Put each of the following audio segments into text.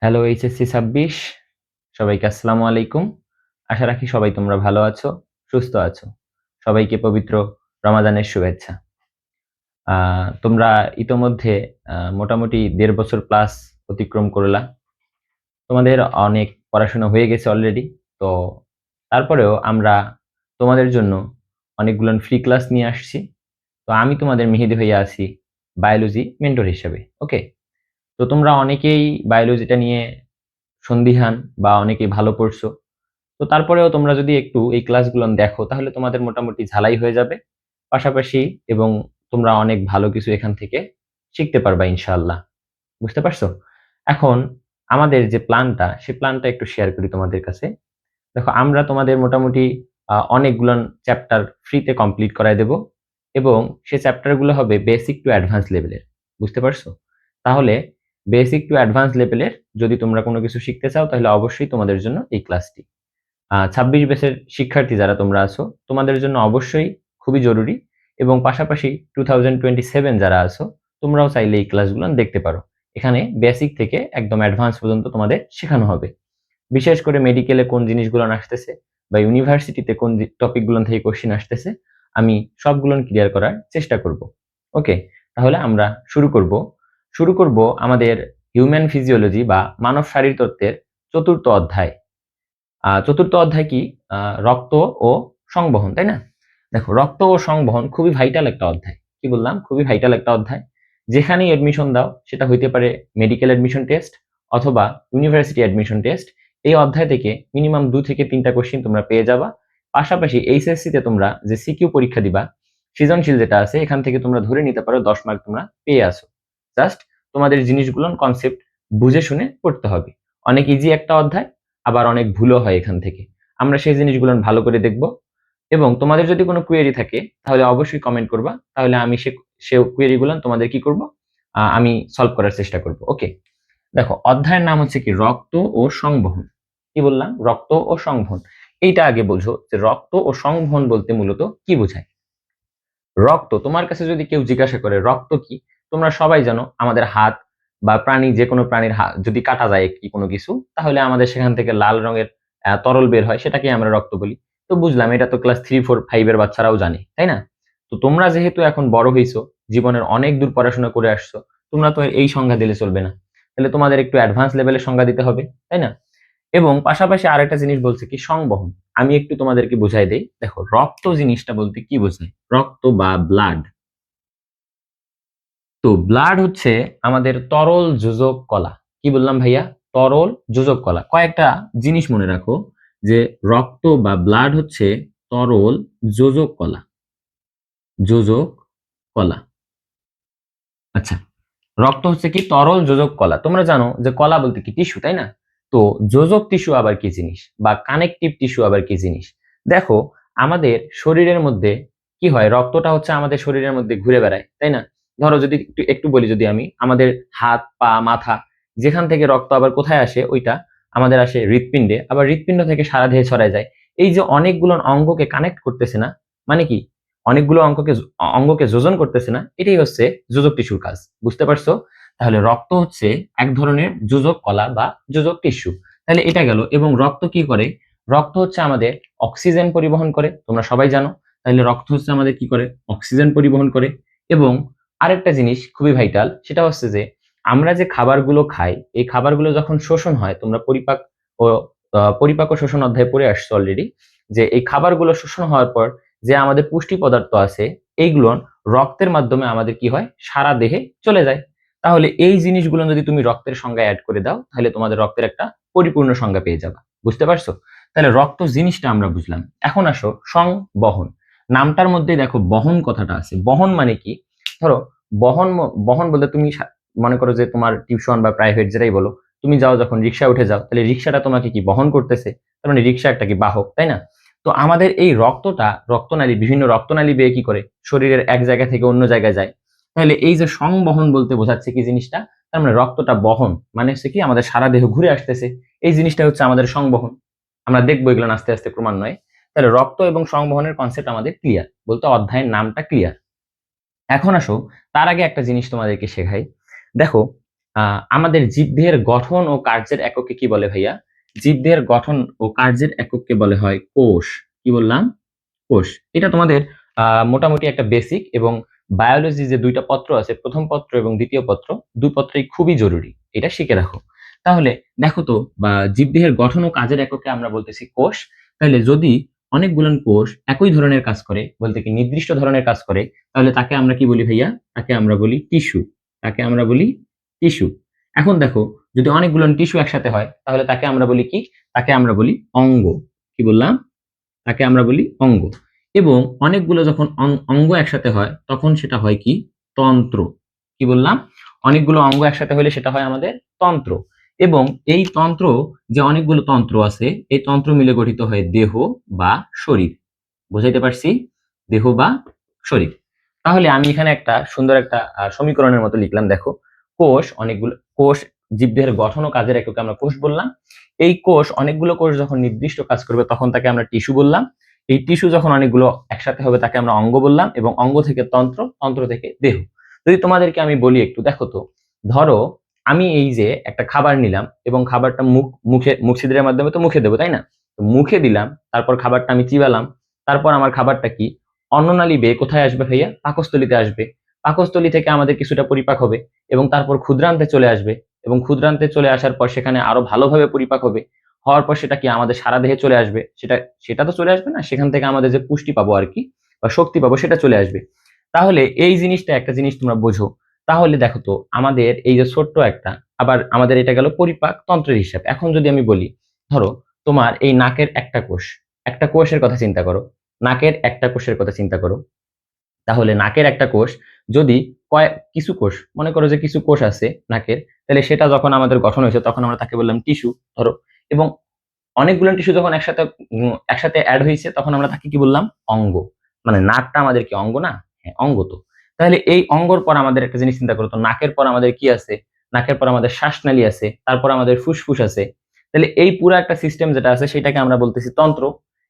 Hello HSC ২৬, সবাইকে আসসালামু আলাইকুম। আশা রাখি সবাই তোমরা ভালো আছো, সুস্থ আছো। সবাইকে পবিত্র রমাদানের শুভেচ্ছা। আ তোমরা ইতোমধ্যে মোটামুটি ১.৫ বছর প্লাস অতিক্রম করলা। তোমাদের অনেক পড়াশোনা হয়ে গেছে অলরেডি। তো তারপরেও আমরা তোমাদের জন্য অনেকগুলো ফ্রি ক্লাস নিয়ে আসছি। তো আমি তোমাদের মেহেদী হয়ে আছি বায়োলজি মেন্টর হিসেবে। ওকে? তো তোমরা অনেকেই বায়োলজিটা নিয়ে সন্দিহান বা অনেকেই ভালো পড়ছো। তো তারপরেও তোমরা যদি একটু এই ক্লাসগুলো দেখো তাহলে তোমাদের মোটামুটি ঝালাই হয়ে যাবে। পাশাপাশি এবং তোমরা অনেক ভালো কিছু এখান থেকে শিখতে পারবা ইনশাআল্লাহ। বুঝতে পারছো? এখন আমাদের যে প্ল্যানটা, সেই প্ল্যানটা একটু শেয়ার করি তোমাদের কাছে। দেখো আমরা তোমাদের মোটামুটি অনেকগুলান চ্যাপ্টার ফ্রিতে কমপ্লিট করায় দেব এবং সেই চ্যাপ্টারগুলো হবে বেসিক টু অ্যাডভান্স লেভেলের। বুঝতে পারছো? তাহলে বেসিক টু অ্যাডভান্স লেভেলের যদি তোমরা কোনো কিছু শিখতে চাও তাহলে অবশ্যই তোমাদের জন্য এই ক্লাসটি। ২৬ ব্যাচের শিক্ষার্থী যারা তোমরা আছো, তোমাদের জন্য অবশ্যই খুবই জরুরি এবং পাশাপাশি 2027 যারা আছো, তোমরাও চাইলে এই ক্লাসগুলো দেখতে পারো। এখানে বেসিক থেকে একদম অ্যাডভান্স পর্যন্ত তোমাদের শেখানো হবে। বিশেষ করে মেডিকেলে কোন জিনিসগুলো আসতেছে বা ইউনিভার্সিটিতে কোন টপিকগুলো থেকে কোশ্চেন আসতেছে, আমি সবগুলো ক্লিয়ার করার চেষ্টা করব। ওকে? তাহলে আমরা শুরু করব আমাদের হিউম্যান ফিজিওলজি বা মানব শারীরতত্ত্বের ৪র্থ অধ্যায়। ৪র্থ অধ্যায় কি? রক্ত ও সংবহন, তাই না? দেখো রক্ত ও সংবহন খুবই ভাইটাল একটা অধ্যায়। কি বললাম? খুবই ভাইটাল একটা অধ্যায়। যেখানেই অ্যাডমিশন দাও সেটা হইতে পারে মেডিকেল অ্যাডমিশন টেস্ট অথবা ইউনিভার্সিটি অ্যাডমিশন টেস্ট। এই অধ্যায় থেকে মিনিমাম ২ থেকে ৩ টা কোশ্চেন তোমরা পেয়ে যাবা। পাশাপাশি এইচএসসি তে তোমরা যে সিকিউ পরীক্ষা দিবা, সৃজনশীল যেটা আছে এখান থেকে তোমরা ধরে নিতে পারো ১০ মার্ক তোমরা পেয়ে আসো। জাস্ট তোমাদের জিনিসগুলোর কনসেপ্ট বুঝে শুনে পড়তে হবে। অনেক ইজি একটা অধ্যায়, আবার অনেক ভুলও হয় এখান থেকে। আমরা সেই জিনিসগুলো ভালো করে দেখব এবং তোমাদের যদি কোনো কোয়েরি থাকে তাহলে অবশ্যই কমেন্ট করবা। তাহলে আমি সে কোয়েরি গুলো তোমাদের কি করব? আমি সলভ করার চেষ্টা করব। ওকে? দেখো অধ্যায়ের নাম হচ্ছে কি রক্ত ও সংবহন। কি বললাম? রক্ত ও সংবহন। এইটা আগে বোঝো যে রক্ত ও সংবহন বলতে মূলত কি বোঝায়। রক্ত, তোমার কাছে যদি কেউ জিজ্ঞাসা করে রক্ত কি? তোমরা সবাই জানো আমাদের হাত বা যেকোনো প্রাণীর যদি কাটা যায় কি কোনো কিছু, তাহলে আমাদের সেখান থেকে লাল রঙের তরল বের হয়, সেটাকেই আমরা রক্ত বলি। তো বুঝলাম এটা তো ক্লাস 3, 4, 5 এর বাচ্চারাও জানে, তাই না? তো তোমরা যেহেতু এখন বড় হইছো, জীবনের অনেক দূর পড়াশোনা করে আসছো, তোমরা তো এই সংজ্ঞা দিলে চলবে না। তাহলে তোমাদের একটু অ্যাডভান্স লেভেলের সংজ্ঞা দিতে হবে, তাই না? এবং পাশাপাশি আরেকটা জিনিস বলছে কি সংবহন। আমি একটু তোমাদেরকে বুঝাই দেই। দেখো রক্ত জিনিসটা বলতে কি বোঝায়? রক্ত বা ব্লাড। তো ব্লাড হচ্ছে আমাদের তরল যোজক কলা। কি বললাম ভাইয়া? তরল যোজক কলা। কয়েকটা জিনিস মনে রাখো যে রক্ত বা ব্লাড হচ্ছে তরল যোজক কলা। যোজক কলা। আচ্ছা। রক্ত হচ্ছে কি তরল যোজক কলা। তোমরা জানো যে কলা বলতে কি টিস্যু, তাই না? তো যোজক টিস্যু আবার কি জিনিস বা কানেকটিভ টিস্যু আবার কি জিনিস? দেখো আমাদের শরীরের মধ্যে কি হয়, রক্তটা হচ্ছে আমাদের শরীরের মধ্যে ঘুরে বেড়ায়, তাই না? ধরো যদি একটু বলি, যদি আমি আমাদের হাত পা মাথা যেখান থেকে রক্ত আবার কোথায় আসে, ওইটা আমাদের আসে হৃৎপিণ্ডে, আবার হৃৎপিণ্ড থেকে সারা দেহে ছড়ায় যায়। এই যে অনেকগুলো অঙ্গকে কানেক্ট করতেছে না, মানে কি অনেকগুলো অঙ্গকে যোজন করতেছে না, এটাই হচ্ছে যোজক টিস্যুর কাজ। বুঝতে পারছো? তাহলে রক্ত হচ্ছে এক ধরনের যোজক কলা বা যোজক টিস্যু। তাহলে এটা গেল। এবং রক্ত কি করে? রক্ত হচ্ছে আমাদের অক্সিজেন পরিবহন করে, তোমরা সবাই জানো। তাহলে রক্ত হচ্ছে আমাদের কি করে? অক্সিজেন পরিবহন করে। এবং আরেকটা জিনিস খুবই ভাইটাল, সেটা হচ্ছে যে আমরা যে খাবারগুলো খাই, এই খাবারগুলো যখন শোষণ হয়, তোমরা ও পরিপাক ও শোষণ অধ্যায়ে পড়ে আসছো অলরেডি, যে এই খাবারগুলো শোষণ হওয়ার পর যে আমাদের পুষ্টি পদার্থ আছে, এইগুলো রক্তের মাধ্যমে আমাদের কি হয়? সারা দেহে চলে যায়। তাহলে এই জিনিসগুলো যদি তুমি রক্তের সংজ্ঞায় এড করে দাও, তাহলে তোমাদের রক্তের একটা পরিপূর্ণ সংজ্ঞা পেয়ে যাবা। বুঝতে পারছো? তাহলে রক্ত জিনিসটা আমরা বুঝলাম। এখন আসো সংবহন। নামটার মধ্যে দেখো বহন কথাটা আছে। বহন মানে কি? ধরো বহন বলতে তুমি মনে করো যে তোমার টিউশন বা প্রাইভেট যেটাই বলো, তুমি যাও যখন রিক্সায় উঠে যাও, তাহলে রিক্সাটা তোমাকে কি বহন করতেছে? তার মানে রিক্সা একটা কি বাহক, তাই না? তো আমাদের এই রক্তনালী, বিভিন্ন রক্তনালী বেয়ে কি করে শরীরের এক জায়গা থেকে অন্য জায়গায় যায়। তাহলে এই যে সংবহন বলতে বোঝাচ্ছে কি জিনিসটা, তার মানে রক্তটা বহন মানে হচ্ছে কি আমাদের সারা দেহ ঘুরে আসতেছে, এই জিনিসটা হচ্ছে আমাদের সংবহন। আমরা দেখবো এগুলো আস্তে আস্তে ক্রমান্বয়ে। তাহলে রক্ত এবং সংবহনের কনসেপ্ট আমাদের ক্লিয়ার, বলতে অধ্যায়ের নামটা ক্লিয়ার। এখন আসো, তার আগে একটা জিনিস তোমাদেরকে শেখাই। দেখো আমাদের জীবদেহের গঠন ও কার্যের এককে কি বলে ভাইয়া? জীবদেহের গঠন ও কার্যের এককে বলে হয় কোষ। কি বললাম? কোষ। এটা তোমাদের মোটামুটি একটা বেসিক, এবং বায়োলজি যে ২ টা পত্র আছে, ১ম পত্র এবং ২য় পত্র, ২ পত্রই খুবই জরুরি। এটা শিখে রাখো। তাহলে দেখো তো, জীবদেহের গঠন ও কাজের এককে আমরা বলতেছি কোষ। তাহলে যদি অনেকগুলো কোষ একই ধরনের কাজ করে, বলতে কি নির্দিষ্ট ধরনের কাজ করে, তাহলে তাকে আমরা কি বলি ভাইয়া? তাকে আমরা বলি টিস্যু। তাকে আমরা বলি টিস্যু। এখন দেখো, যদি অনেকগুলো টিস্যু একসাথে হয়, তাহলে তাকে আমরা বলি কি? তাকে আমরা বলি অঙ্গ। কি বললাম? তাকে আমরা বলি অঙ্গ। এবং অনেকগুলো যখন অঙ্গ একসাথে হয়, তখন সেটা হয় কি? তন্ত্র। কি বললাম? অনেকগুলো অঙ্গ একসাথে হলে সেটা হয় আমাদের তন্ত্র। এবং এই তন্ত্র, যে অনেকগুলো তন্ত্র আছে, এই তন্ত্র মিলে গঠিত হয় দেহ বা শরীর। বুঝাইতে পারছি? দেহ বা শরীর। তাহলে আমি এখানে একটা সুন্দর একটা সমীকরণের মতো লিখলাম, দেখো। কোষ, জীবদেহের গঠন ও কাজের এককে আমরা কোষ বললাম। এই কোষ, অনেকগুলো কোষ যখন নির্দিষ্ট কাজ করবে, তখন তাকে আমরা টিস্যু বললাম। এই টিস্যু যখন অনেকগুলো একসাথে হবে, তাকে আমরা অঙ্গ বললাম, এবং অঙ্গ থেকে তন্ত্র, তন্ত্র থেকে দেহ। যদি তোমাদেরকে আমি বলি একটু, দেখো তো, ধরো আমি এই যে একটা খাবার নিলাম, এবং খাবারটা মুখ ছিদ্রের মাধ্যমে তো মুখে দেবো, তাই না? তো মুখে দিলাম, তারপর খাবারটা আমি চিবালাম, তারপর আমার খাবারটা কি অন্ননালী বেয়ে কোথায় আসবে ভাইয়া? পাকস্থলীতে আসবে। পাকস্থলী থেকে আমাদের কিছুটা পরিপাক হবে, এবং তারপর ক্ষুদ্রান্তে চলে আসবে, এবং ক্ষুদ্রান্তে চলে আসার পর সেখানে আরো ভালোভাবে পরিপাক হবে। হওয়ার পর সেটা কি আমাদের সারা দেহে চলে আসবে। সেটা সেটা তো চলে আসবে না, সেখান থেকে আমাদের যে পুষ্টি পাবো আর কি, বা শক্তি পাবো, সেটা চলে আসবে। তাহলে এই জিনিসটা, একটা জিনিস তোমরা বোঝো। তাহলে দেখো তো, আমাদের এই যে ছোট্ট একটা, আবার আমাদের এটা গেল পরিপাক তন্ত্রের হিসাব। এখন যদি আমি বলি, ধরো তোমার এই নাকের একটা কোষ, একটা কোষের কথা চিন্তা করো। নাকের একটা কোষের কথা চিন্তা করো। তাহলে নাকের একটা কোষ, যদি কিছু কোষ, মনে করো যে কিছু কোষ আছে নাকের, তাহলে সেটা যখন আমাদের গঠন হয়েছে, তখন আমরা তাকে বললাম টিস্যু, ধরো। এবং অনেকগুলো টিস্যু যখন একসাথে অ্যাড হয়েছে, তখন আমরা তাকে কি বললাম? অঙ্গ। মানে নাকটা আমাদের কি অঙ্গ না? হ্যাঁ, অঙ্গ তো। তাহলে এই অঙ্গর পর আমাদের একটা জিনিস চিন্তা করো তো, নাকের পর আমাদের কি আছে? নাকের পর আমাদের শ্বাসনালী আছে, তারপর আমাদের ফুসফুস আছে। তাহলে এই পুরো একটা সিস্টেম যেটা আছে, সেটাকে আমরা বলতেছি তন্ত্র।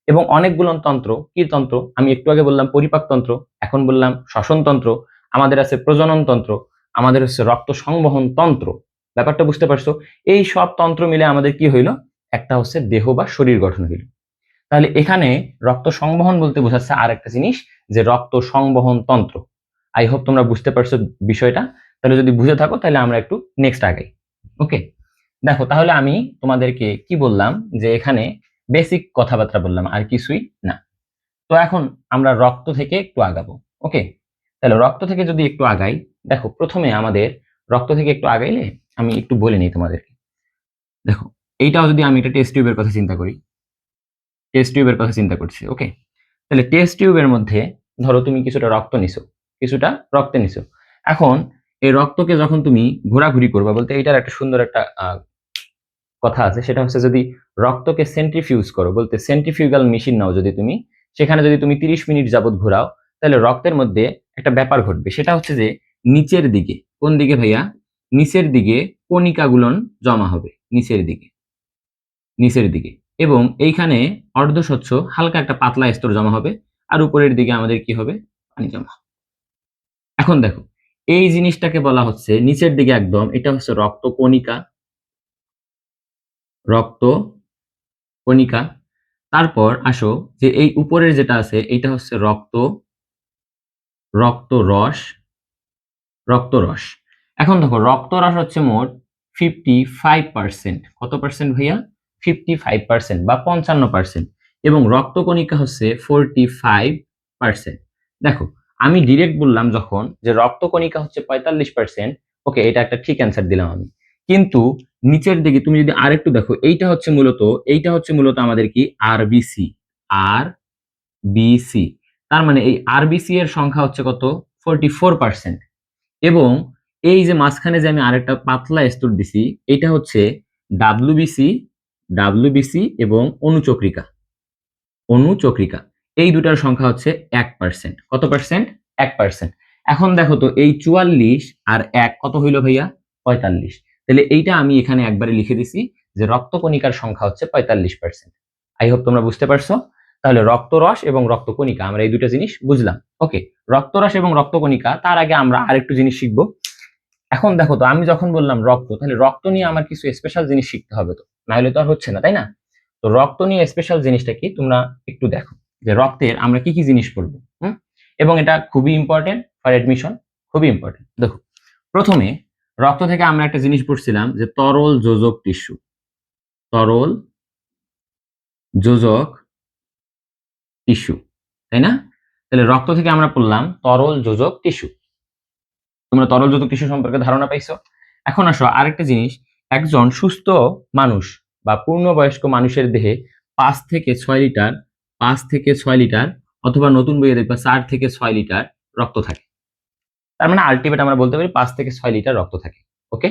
এবং অনেকগুলো তন্ত্র, কি তন্ত্র? আমি একটু আগে বললাম পরিপাক তন্ত্র, এখন বললাম শ্বসন তন্ত্র, আমাদের আছে প্রজনন তন্ত্র, আমাদের হচ্ছে রক্ত সংবহন তন্ত্র। ব্যাপারটা বুঝতে পারছো? এই সব তন্ত্র মিলে আমাদের কি হইলো? একটা হচ্ছে দেহ বা শরীর গঠন হইল। তাহলে এখানে রক্ত সংবহন বলতে বোঝাচ্ছে আর একটা জিনিস, যে রক্ত সংবহন তন্ত্র। আই হোপ তোমরা বুঝতে পারছো বিষয়টা। তাহলে যদি বুঝে থাকো, তাহলে আমরা একটু নেক্সট আগাই। ওকে, দেখো, তাহলে আমি তোমাদেরকে কি বললাম, যে এখানে বেসিক কথাবার্তা বললাম, আর কিছুই না। তো এখন আমরা রক্ত থেকে একটু আগাবো। ওকে, তাহলে রক্ত থেকে যদি একটু আগাই, দেখো প্রথমে আমাদের রক্ত থেকে একটু আগাইলে আমি একটু বলে নিই তোমাদেরকে। দেখো, এইটাও যদি আমি একটা টেস্ট টিউবের কথা চিন্তা করি, টেস্ট টিউবের কথা চিন্তা করছি। ওকে, তাহলে টেস্ট টিউবের মধ্যে ধরো তুমি কিছুটা রক্ত নিছো, কিছুটা রক্ত নিছো। এখন এই রক্তকে যখন তুমি ঘোরাঘুরি করবা, বলতে এইটার একটা সুন্দর একটা কথা আছে, সেটা হচ্ছে যদি রক্তকে সেন্ট্রিফিউজ করো, বলতে সেন্ট্রিফিউগাল মেশিন নাও যদি তুমি, সেখানে যদি তুমি 30 মিনিট যাবত ঘোরাও, তাহলে রক্তের মধ্যে একটা ব্যাপার ঘটবে। সেটা হচ্ছে যে নিচের দিকে, কোন দিকে ভাইয়া? নিচের দিকে কণিকাগুলো জমা হবে, নিচের দিকে, নিচের দিকে। এবং এইখানে অর্ধস্বচ্ছ হালকা একটা পাতলা স্তর জমা হবে, আর উপরের দিকে আমাদের কি হবে? পানি জমা হবে। এখন দেখো, এই জিনিসটাকে বলা হচ্ছে নিচের দিকে একদম, এটা হচ্ছে রক্ত কণিকা, রক্ত কণিকা। তারপর আসো, যে এই উপরের যেটা আছে, এটা হচ্ছে রক্ত রস, রক্ত রস। এখন দেখো, রক্ত রস হচ্ছে মোট 55%। কত পার্সেন্ট ভাইয়া? 55% বা 55%। এবং রক্তকণিকা হচ্ছে 45%। দেখো, আমি ডিরেক্ট বললাম যখন, যে রক্তকণিকা হচ্ছে 45%, ওকে, এটা একটা ঠিক অ্যান্সার দিলাম আমি। কিন্তু নিচের দিকে তুমি যদি আরেকটু দেখো, এইটা হচ্ছে মূলত আমাদের কি? আরবিসি। আর বিসি। তার মানে এই আরবিসি এর সংখ্যা হচ্ছে কত? 44%। এবং এই যে মাঝখানে যে আমি আরেকটা পাতলা স্তর দিছি, এটা হচ্ছে ডাব্লিউবিসি, ডাব্লিউবিসি এবং অনুচক্রিকা, অনুচক্রিকা। এই দুটার সংখ্যা হচ্ছে 1%। কত পার্সেন্ট? 1%। এখন দেখো তো, এই 44 আর 1 কত হইল ভাইয়া? 45। তাহলে এইটা আমি এখানে একবারে লিখে দিছি, যে রক্তকণিকার সংখ্যা হচ্ছে 45%। আই হোপ তোমরা বুঝতে পারছো। তাহলে রক্তরস এবং রক্তকণিকা, আমরা এই দুটো জিনিস বুঝলাম। ওকে, রক্তরস এবং রক্তকণিকা, তার আগে আমরা আরেকটু জিনিস শিখবো। এখন দেখো তো আমি যখন বললাম রক্ত, তাহলে রক্ত নিয়ে আমার কিছু স্পেশাল জিনিস শিখতে হবে, তো না হলে তো আর হচ্ছে না, তাই না? তো রক্ত নিয়ে স্পেশাল জিনিসটা কি তোমরা একটু দেখো, যে রক্তের আমরা কি কি জিনিস পড়বো। এবং এটা খুবই ইম্পর্টেন্ট ফর এডমিশন, খুবই ইম্পর্টেন্ট। দেখো, প্রথমে রক্ত থেকে আমরা একটা জিনিস পড়ছিলাম যে তরল যোজক টিস্যু, তরল যোজক টিস্যু, তাই না? তাহলে রক্ত থেকে আমরা পড়লাম তরল যোজক টিস্যু। তোমরা তরল যোজক টিস্যু সম্পর্কে ধারণা পাইছো। এখন আসো আরেকটা জিনিস, একজন সুস্থ মানুষ বা পূর্ণবয়স্ক মানুষের দেহে 5 থেকে 6 লিটার, 5 থেকে 6 লিটার, অথবা নতুন বইয়ে দেখবা 4 থেকে 6 লিটার রক্ত থাকে। তার মানে আলটিমেট আমরা বলতে পারি 5 থেকে 6 লিটার রক্ত থাকে। ওকে,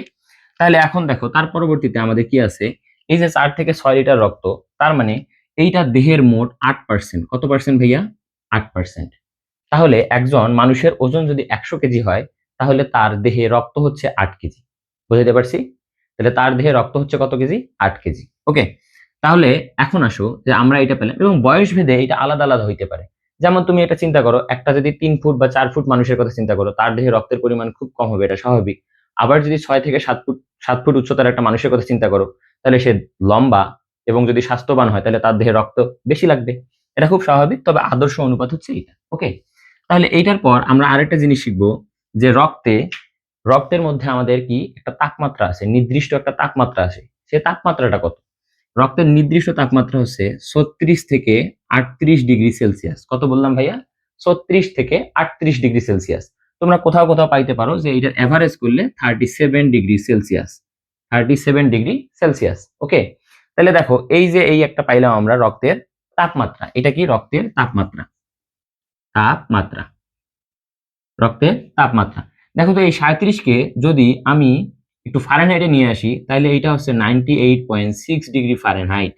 তাহলে এখন দেখো তার পরবর্তীতে আমাদের কি আছে, এই যে 4 থেকে 6 লিটার রক্ত, তার মানে এইটা দেহের মোট 8%। কত পার্সেন্ট ভাইয়া? 8%। তাহলে একজন মানুষের ওজন যদি 100 কেজি হয়, তাহলে তার দেহে রক্ত হচ্ছে 8 কেজি। বুঝতে পারছি? তাহলে তার দেহে রক্ত হচ্ছে কত কেজি? 8 কেজি। ওকে, তাহলে এখন আসো যে আমরা এটা পেলাম, এবং বয়স ভেদে এটা আলাদা আলাদা হইতে পারে। যেমন তুমি এটা চিন্তা করো, একটা যদি 3 ফুট বা 4 ফুট মানুষের কথা চিন্তা করো, তার দেহে রক্তের পরিমাণ খুব কম হবে, এটা স্বাভাবিক। আবার যদি 6 থেকে 7 ফুট, 7 ফুট উচ্চতার একটা মানুষের কথা চিন্তা করো, তাহলে সে লম্বা এবং যদি স্বাস্থ্যবান হয়, তাহলে তার দেহে রক্ত বেশি লাগবে। এটা খুব স্বাভাবিক, তবে আদর্শ অনুপাত হচ্ছে এটা। ওকে, তাহলে এইটার পর আমরা আরেকটা জিনিস শিখবো, যে রক্তের মধ্যে আমাদের কি একটা তাপমাত্রা আছে, নির্দিষ্ট একটা তাপমাত্রা আছে। সে তাপমাত্রাটা কত? রক্তের নির্দিষ্ট তাপমাত্রা হচ্ছে 36 থেকে 38 ডিগ্রি সেলসিয়াস। কত বললাম ভাইয়া? 36 থেকে 38 ডিগ্রি সেলসিয়াস। তোমরা কোথাও কোথাও পাইতে পারো যে এটার এভারেজ করলে 37 ডিগ্রি সেলসিয়াস, 37 ডিগ্রি সেলসিয়াস। ওকে, তাহলে দেখো এই যে এই একটা পাইলাম আমরা রক্তের তাপমাত্রা, এটা কি রক্তের তাপমাত্রা, তাপমাত্রা, রক্তের তাপমাত্রা। দেখো তো এই 37কে যদি আমি একটু ফারেনহাইটে নিয়ে আসি, তাহলে এইটা হচ্ছে 98.6 ডিগ্রি ফারেনহাইট।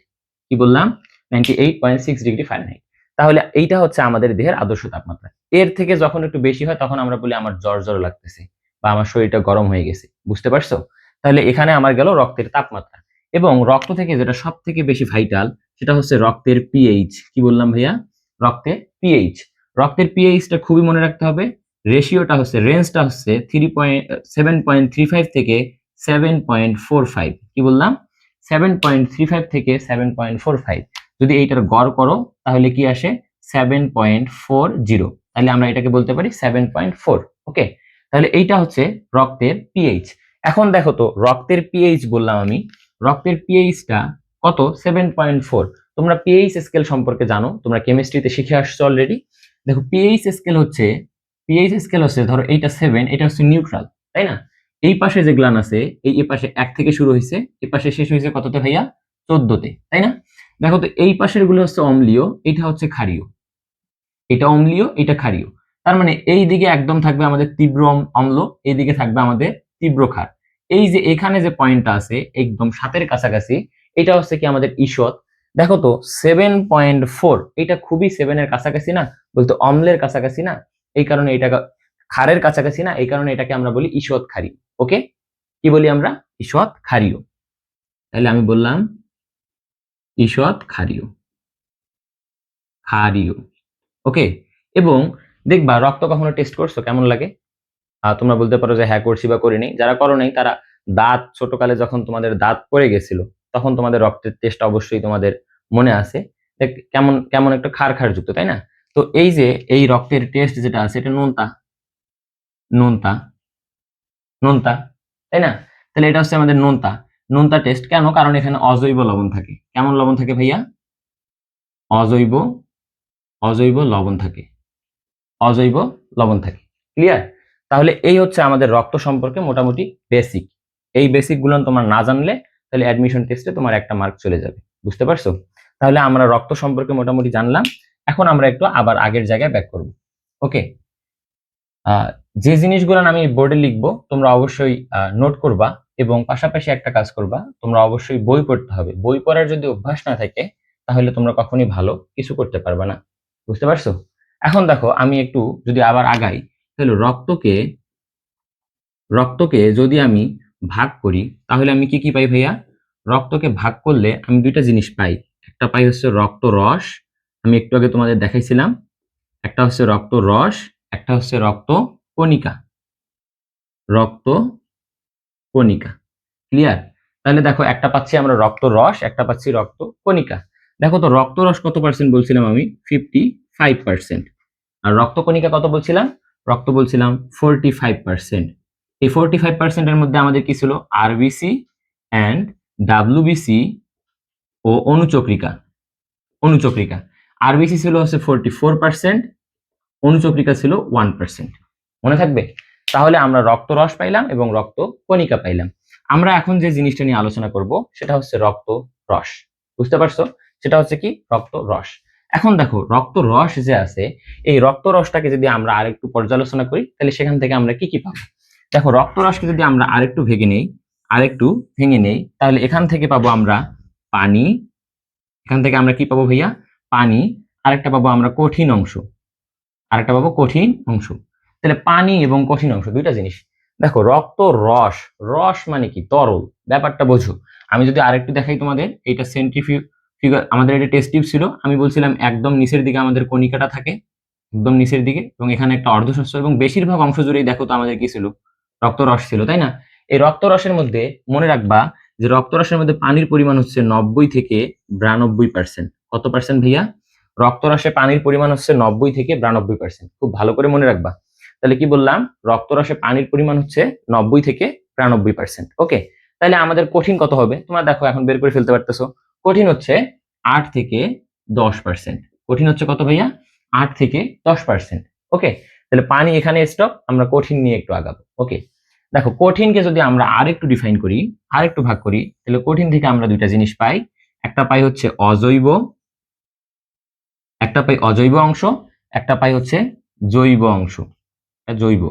কি বললাম? 98.6 ডিগ্রি ফারেনহাইট। তাহলে এইটা হচ্ছে আমাদের দেহের আদর্শ তাপমাত্রা। এর থেকে যখন একটু বেশি হয়, তখন আমরা বলি আমার জ্বর জ্বর লাগতেছে বা আমার শরীরটা গরম হয়ে গেছে। বুঝতে পারছো? তাহলে এখানে আমার গেল রক্তের তাপমাত্রা। এবং রক্ত থেকে যেটা সব থেকে বেশি ভাইটাল, সেটা হচ্ছে রক্তের পিএইচ। কি বললাম ভাইয়া? রক্তের পিএইচ। রক্তের পিএইচটা খুবই মনে রাখতে হবে। রেশিওটা হচ্ছে, রেঞ্জটা হচ্ছে 7.35 থেকে 7.45। কি বললাম? 7.35 থেকে 7.45। যদি এইটার গড় করো, তাহলে কি আসে? 7.40। তাহলে আমরা এটাকে বলতে পারি 7.4। ওকে, তাহলে এইটা হচ্ছে রক্তের পিএইচ। এখন দেখো তো রক্তের পিএইচ বললাম আমি, রক্তের পিএইচটা কত? 7.4। তোমরা পিএইচ স্কেল সম্পর্কে জানো, তোমরা কেমিস্ট্রিতে শিখে আসছো অলরেডি। দেখো পিএইচ স্কেল হচ্ছে ধরো এইটা 7, এটা হচ্ছে নিউট্রাল, তাই না? এই পাশে যে গ্লান আছে, এই পাশে 1 থেকে শুরু হয়েছে, এই পাশে শেষ হয়েছে কততে ভাইয়া? 14তে, তাই না? দেখো তো এই পাশের গুলো হচ্ছে অম্লীয়, এটা হচ্ছে ক্ষারীয়। এটা অম্লীয়, এটা ক্ষারীয়। তার মানে এই দিকে একদম থাকবে আমাদের তীব্র অম্ল, এই দিকে থাকবে আমাদের তীব্র ক্ষার। এই যে এখানে যে পয়েন্টটা আছে একদম 7-এর কাছাকাছি, এটা হচ্ছে কি আমাদের ঈষৎ। দেখো তো 7.4, এটা খুবই 7-এর কাছাকাছি না, বলতে অম্লের কাছাকাছি না, এই কারণে এটা ক্ষারের কাছাকাছি না, এই কারণে এটাকে আমরা বলি ঈষৎ ক্ষারীয়। ওকে, কি বলি আমরা? ঈষৎ ক্ষারীয়। তাহলে আমি বললাম ঈষৎ ক্ষারীয়, ক্ষারীয়। ওকে, এবং দেখবা রক্ত কখনো টেস্ট করছো কেমন লাগে? তোমরা বলতে পারো যে হ্যাঁ করছি বা করিনি। যারা করো নাই তারা দাঁত, ছোটকালে যখন তোমাদের দাঁত পড়ে গেছিল, তখন তোমাদের রক্তের টেস্ট অবশ্যই তোমাদের মনে আছে। কেমন কেমন একটা ক্ষার ক্ষার যুক্ত, তাই না? তো এই যে এই রক্তের টেস্ট যেটা আছে, এটা নোনতা, নোনতা, নোনতা, তাই না? তাহলে এটা হচ্ছে আমাদের নোনতা, নোনতা টেস্ট। কেন? কারণ এখানে অজৈব লবণ থাকে। কেমন লবণ থাকে ভাইয়া? অজৈব, অজৈব লবণ থাকে, অজৈব লবণ থাকে। ক্লিয়ার? তাহলে এই হচ্ছে আমাদের রক্ত সম্পর্কে মোটামুটি বেসিক। এই বেসিক গুলো তোমরা না জানলে, তাহলে অ্যাডমিশন টেস্টে তোমার একটা মার্ক চলে যাবে। বুঝতে পারছো? তাহলে আমরা রক্ত সম্পর্কে মোটামুটি জানলাম। এখন আমরা একটু আবার আগের জায়গায় ব্যাক করব। ওকে, যে জিনিসগুলো আমি বোর্ডে লিখবো তোমরা অবশ্যই নোট করবা, এবং পাশাপাশি একটা কাজ করবা, তোমরা অবশ্যই বই পড়তে হবে। বই পড়ার যদি অভ্যাস না থাকে, তাহলে তোমরা কখনোই ভালো কিছু করতে পারবে না। বুঝতে পারছো? এখন দেখো আমি একটু যদি আবার আগাই, তাহলে রক্তকে যদি আমি ভাগ করি, তাহলে আমি কি কি পাই ভাইয়া? রক্তকে ভাগ করলে আমি দুইটা জিনিস পাই। একটা পাই হচ্ছে রক্ত রস, আমি একটু আগে তোমাদের দেখাইছিলাম। একটা হচ্ছে রক্ত রস, একটা হচ্ছে রক্ত কণিকা, রক্ত কণিকা। ক্লিয়ার? তাহলে দেখো একটা পাচ্ছি আমরা রক্ত রস, একটা পাচ্ছি রক্ত কণিকা। দেখো তো রক্ত রস কত পার্সেন্ট বলছিলাম আমি? 55%। আর রক্ত কণিকা কত বলছিলাম? রক্ত বলছিলাম 45%। এই 45% এর মধ্যে আমাদের কি ছিল? আরবিসি অ্যান্ড ডাব্লিউবিসি ও অনুচক্রিকা। অনুচক্রিকা আরবিসি ছিল হচ্ছে 44%, অনুচক্রিকা ছিল 1%। মনে থাকবে? তাহলে আমরা রক্তরস পাইলাম এবং রক্ত কণিকা পাইলাম। আমরা এখন যে জিনিসটা নিয়ে আলোচনা করব সেটা হচ্ছে রক্ত রস। বুঝতে পারছো? সেটা হচ্ছে কি? রক্ত রস। এখন দেখো রক্ত রস যে আছে, এই রক্ত রসটাকে যদি আমরা আরেকটু পর্যালোচনা করি তাহলে সেখান থেকে আমরা কি কি পাবো? দেখো রক্ত রসকে যদি আমরা আরেকটু ভেঙে নেই তাহলে এখান থেকে পাবো আমরা পানি। এখান থেকে আমরা কি পাবো ভাইয়া? পানি। আরেকটা পাবো আমরা কঠিন অংশ। আরেকটা পাবো কঠিন অংশ। তাহলে পানি এবং কঠিন অংশ দুইটা জিনিস। দেখো রক্ত রস, রস মানে কি? তরল। ব্যাপারটা বোঝো। আমি যদি আরেকটু দেখাই তোমাদের, এটা সেন্ট্রিফিউগার, আমাদের এটা টেস্ট টিউব ছিল। আমি বলছিলাম একদম নিচের দিকে আমাদের কণিকাটা থাকে, একদম নিচের দিকে, এবং এখানে একটা অর্ধশস্য, এবং বেশিরভাগ অংশ জুড়েই দেখো তো আমাদের কি ছিল? রক্তরস ছিল, তাই না? এই রক্তরসের মধ্যে মনে রাখবা যে রক্তরসের মধ্যে পানির পরিমাণ হচ্ছে 90 থেকে 92%। কত পার্সেন্ট ভাইয়া? রক্তরসে পানির পরিমাণ হচ্ছে 90 থেকে 92%। খুব ভালো করে মনে রাখবা। তাহলে কি বললাম? রক্তরসে পানির পরিমাণ হচ্ছে 90 থেকে 92%। ওকে, তাহলে আমাদের কঠিন কত হবে? তোমরা দেখো এখন বের করে ফেলতে পারতেছো। কঠিন হচ্ছে 8 থেকে 10%। কঠিন হচ্ছে কত ভাইয়া? 8 থেকে 10%। ওকে, তাহলে পানি এখানে স্টপ, আমরা কঠিন নিয়ে একটু আগাবো। ওকে, দেখো কঠিনকে যদি আমরা আরেকটু ডিফাইন করি, আরেকটু ভাগ করি, তাহলে কঠিন থেকে আমরা দুইটা জিনিস পাই। একটা পাই হচ্ছে অজৈব, একটা পাই অজৈব অংশ, একটা পাই হচ্ছে জৈব অংশ। জৈব,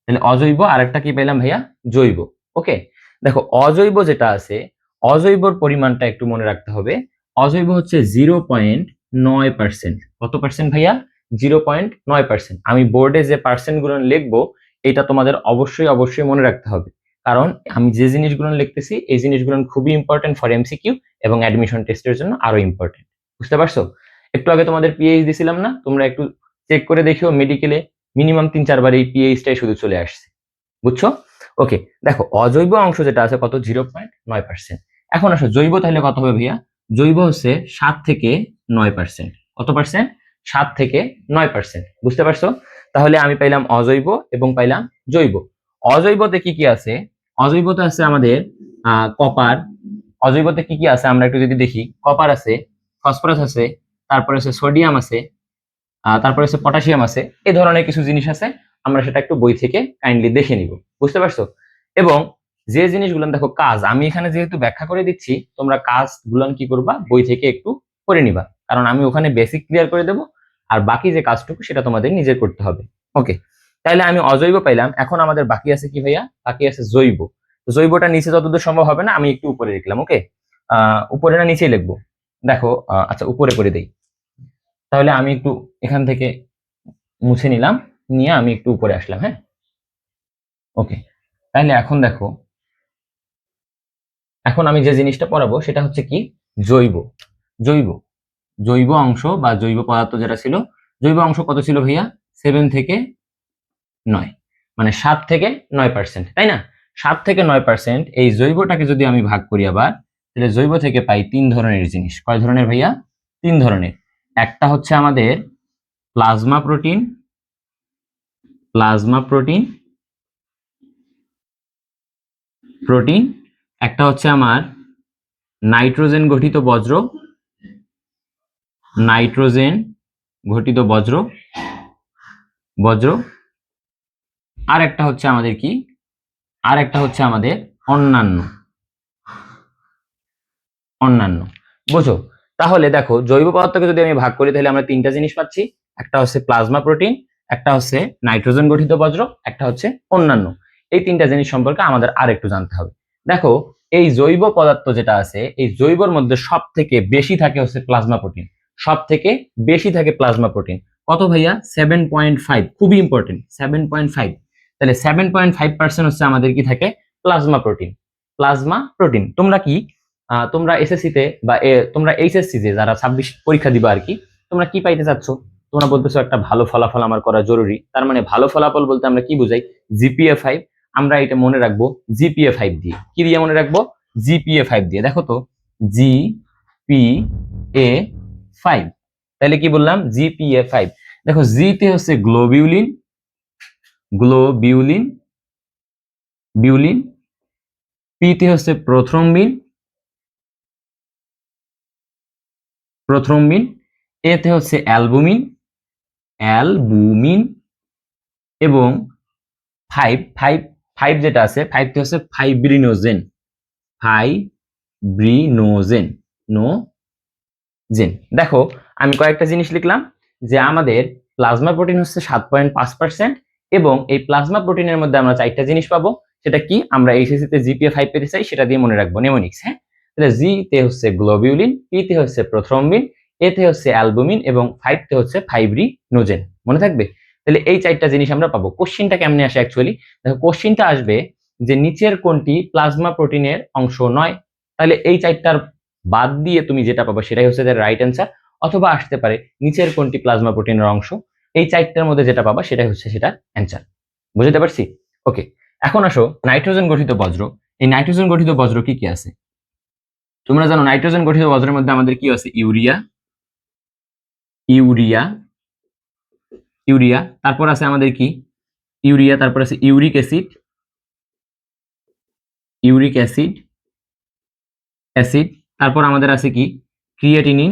তাহলে অজৈব আর একটা কি পেলাম ভাইয়া? জৈব। ওকে, দেখো অজৈব যেটা আছে, অজৈবর পরিমাণটা একটু মনে রাখতে হবে। অজৈব হচ্ছে 0.9%। কত পার্সেন্ট ভাইয়া? 0.9%। আমি বোর্ডে যে পার্সেন্ট গুলো লিখবো এটা তোমাদের অবশ্যই অবশ্যই মনে রাখতে হবে, কারণ আমি যে জিনিসগুলো লিখতেছি এই জিনিসগুলো খুবই ইম্পর্টেন্ট ফর এমসিকিউ এবং অ্যাডমিশন টেস্টের জন্য আরো ইম্পর্টেন্ট। বুঝতে পারছো? একটু আগে তোমাদের পিএইচ দিছিলাম না, তোমরা একটু চেক করে দেখিও, মেডিকেলে মিনিমাম 3-4 বার এই পিএইচটাই শুধু চলে আসছে। বুঝছো? ওকে, দেখো অজৈব অংশ যেটা আছে কত? 0.9%। এখন আসো জৈব, তাহলে কত হবে ভাইয়া? জৈব হচ্ছে 7 থেকে 9%। কত পার্সেন্ট? 7 থেকে 9%। বুঝতে পারছো? তাহলে আমি পাইলাম অজৈব এবং পাইলাম জৈব। অজৈবতে কি কি আছে? অজৈবতে আছে আমাদের কপার। অজৈবতে কি কি আছে আমরা একটু যদি দেখি, কপার আছে, ফসফরাস আছে, তারপরে আছে সোডিয়াম আছে, তারপরে হচ্ছে পটাশিয়াম আছে। এই ধরনের কিছু জিনিস আছে, আমরা সেটা একটু বই থেকে কাইন্ডলি দেখে নিব। বুঝতে পারছো? এবং যে জিনিসগুলো দেখো কাজ, আমি এখানে যেহেতু ব্যাখ্যা করে দিচ্ছি, তোমরা কাজগুলো কি করবা? বই থেকে একটু করে নিবা, কারণ আমি ওখানে বেসিক ক্লিয়ার করে দেবো, আর বাকি যে কাজটুকু সেটা তোমাদের নিজের করতে হবে। ওকে, তাহলে আমি অজৈব পাইলাম। এখন আমাদের বাকি আছে কি ভাইয়া? বাকি আছে জৈব। জৈবটা নিচে যতদূর সম্ভব হবে না, আমি একটু উপরে লিখলাম। ওকে, উপরে না নিচেই লিখবো? দেখো আচ্ছা উপরে করে দেই। তাহলে আমি একটু এখান থেকে মুছে নিলাম, নিয়ে আমি একটু উপরে আসলাম। হ্যাঁ, ওকে, তাহলে এখন দেখো, এখন আমি যে জিনিসটা পড়াবো সেটা হচ্ছে কি? জৈব। জৈব, জৈব অংশ বা জৈব পদার্থ যেটা ছিল, জৈব অংশ কত ছিল ভাইয়া? 7 থেকে 9, মানে 7 থেকে 9%, তাই না? 7 থেকে 9% এই জৈবটাকে যদি আমি ভাগ করি আবার, তাহলে জৈব থেকে পাই 3 ধরনের জিনিস। কয় ধরনের ভাইয়া? 3 ধরনের। একটা হচ্ছে আমাদের plasma protein, plasma protein, protein. একটা হচ্ছে আমার নাইট্রোজেন গঠিত বজ্র, নাইট্রোজেন ঘটিত বজ্র, বজ্র। আর একটা হচ্ছে আমাদের কি? আর একটা হচ্ছে আমাদের অন্যান্য, অন্যান্য। বুঝো? তাহলে দেখো জৈব পদার্থকে যদি আমি ভাগ করি তাহলে আমরা তিনটা জিনিস পাচ্ছি। একটা হচ্ছে প্লাজমা প্রোটিন, একটা হচ্ছে নাইট্রোজেন গঠিত বজ্র, একটা হচ্ছে অন্যান্য। এই তিনটা জিনিস সম্পর্কে আমাদের আর একটু জানতে হবে। দেখো এই জৈব পদার্থ যেটা আছে, এই জৈবর মধ্যে সব থেকে বেশি থাকে হচ্ছে প্লাজমা প্রোটিন। সব থেকে বেশি থাকে প্লাজমা প্রোটিন। কত ভাইয়া? 7.5। খুবই ইম্পর্টেন্ট, 7.5। তাহলে 7.5% হচ্ছে আমাদের কি থাকে? Plasma protein. Plasma protein. তোমরা কি তোমরা এসএসসি তে বা তোমরা এইচএসসি যে যারা 26 পরীক্ষা দিবা আর কি, তোমরা কি পাইতে চাচ্ছ? তোমরা বলতেছো একটা ভালো ফলাফল আমার করা জরুরি। তার মানে ভালো ফলাফল বলতে আমরা কি বুঝাই? জিপিএ 5। আমরা এটা মনে রাখবো GPA 5 দিয়ে। কি দিয়ে মনে রাখবো? GPA 5 দিয়ে। দেখো তো GPA 5, তাহলে কি বললাম? GPA 5। দেখো জি তে হচ্ছে গ্লোবিউলিন, গ্লোবিউলিন বিউলিন, পি তে হচ্ছে প্রোথ্রম্বিন, প্রোথ্রম্বিন, এ তে হচ্ছে অ্যালবুমিন, অ্যালবুমিন, এবং ফাইভ ফাইভ ফাইভ যেটা আছে, ফাইভ তে হচ্ছে ফাইব্রিনোজেন, ফাইব্রিনোজেন, নো জেন। দেখো আমি কয়েকটা জিনিস লিখলাম যে আমাদের প্লাজমা প্রোটিন হচ্ছে 7.5%, এবং এই প্লাজমা প্রোটিনের মধ্যে আমরা 4টা জিনিস পাবো। সেটা কি? আমরা এইচএসসি তে GPA 5 পেতে চাই, সেটা দিয়ে মনে রাখবো নেমোনিক্স। হ্যাঁ, তাহলে জি তে হচ্ছে গ্লোবিউলিন, পি তে হচ্ছে প্রোথ্রম্বিন, এ তে হচ্ছে অ্যালবুমিন, এবং 5 তে হচ্ছে ফাইব্রিনোজেন। মনে থাকবে? তাহলে এই 4টা জিনিস আমরা পাবো। কোশ্চিনটা কেমনে আসে অ্যাকচুয়ালি? দেখো কোশ্চিনটা আসবে যে নিচের কোনটি প্লাজমা প্রোটিনের অংশ নয়। তাহলে এই 4টার বাদ দিয়ে তুমি যেটা পাবে সেটাই হচ্ছে তার রাইট অ্যান্সার। অথবা আসতে পারে নিচের কোনটি প্লাজমা প্রোটিনের অংশ, এই 4টার মধ্যে যেটা পাবা সেটাই হচ্ছে সেটা অ্যান্সার। বুঝতে পারছি? ওকে, এখন আসো নাইট্রোজেন গঠিত বজ্র। এই নাইট্রোজেন গঠিত বজ্র কি কি আছে? তোমরা জানো নাইট্রোজেন গঠিত বজ্রের মধ্যে আমাদের কি আছে? ইউরিয়া, ইউরিয়া, ইউরিয়া, তারপর আছে আমাদের কি? ইউরিয়া, তারপর আছে uric acid, uric acid, acid, তারপর আমাদের আছে কি? ক্রিয়েটিনিন,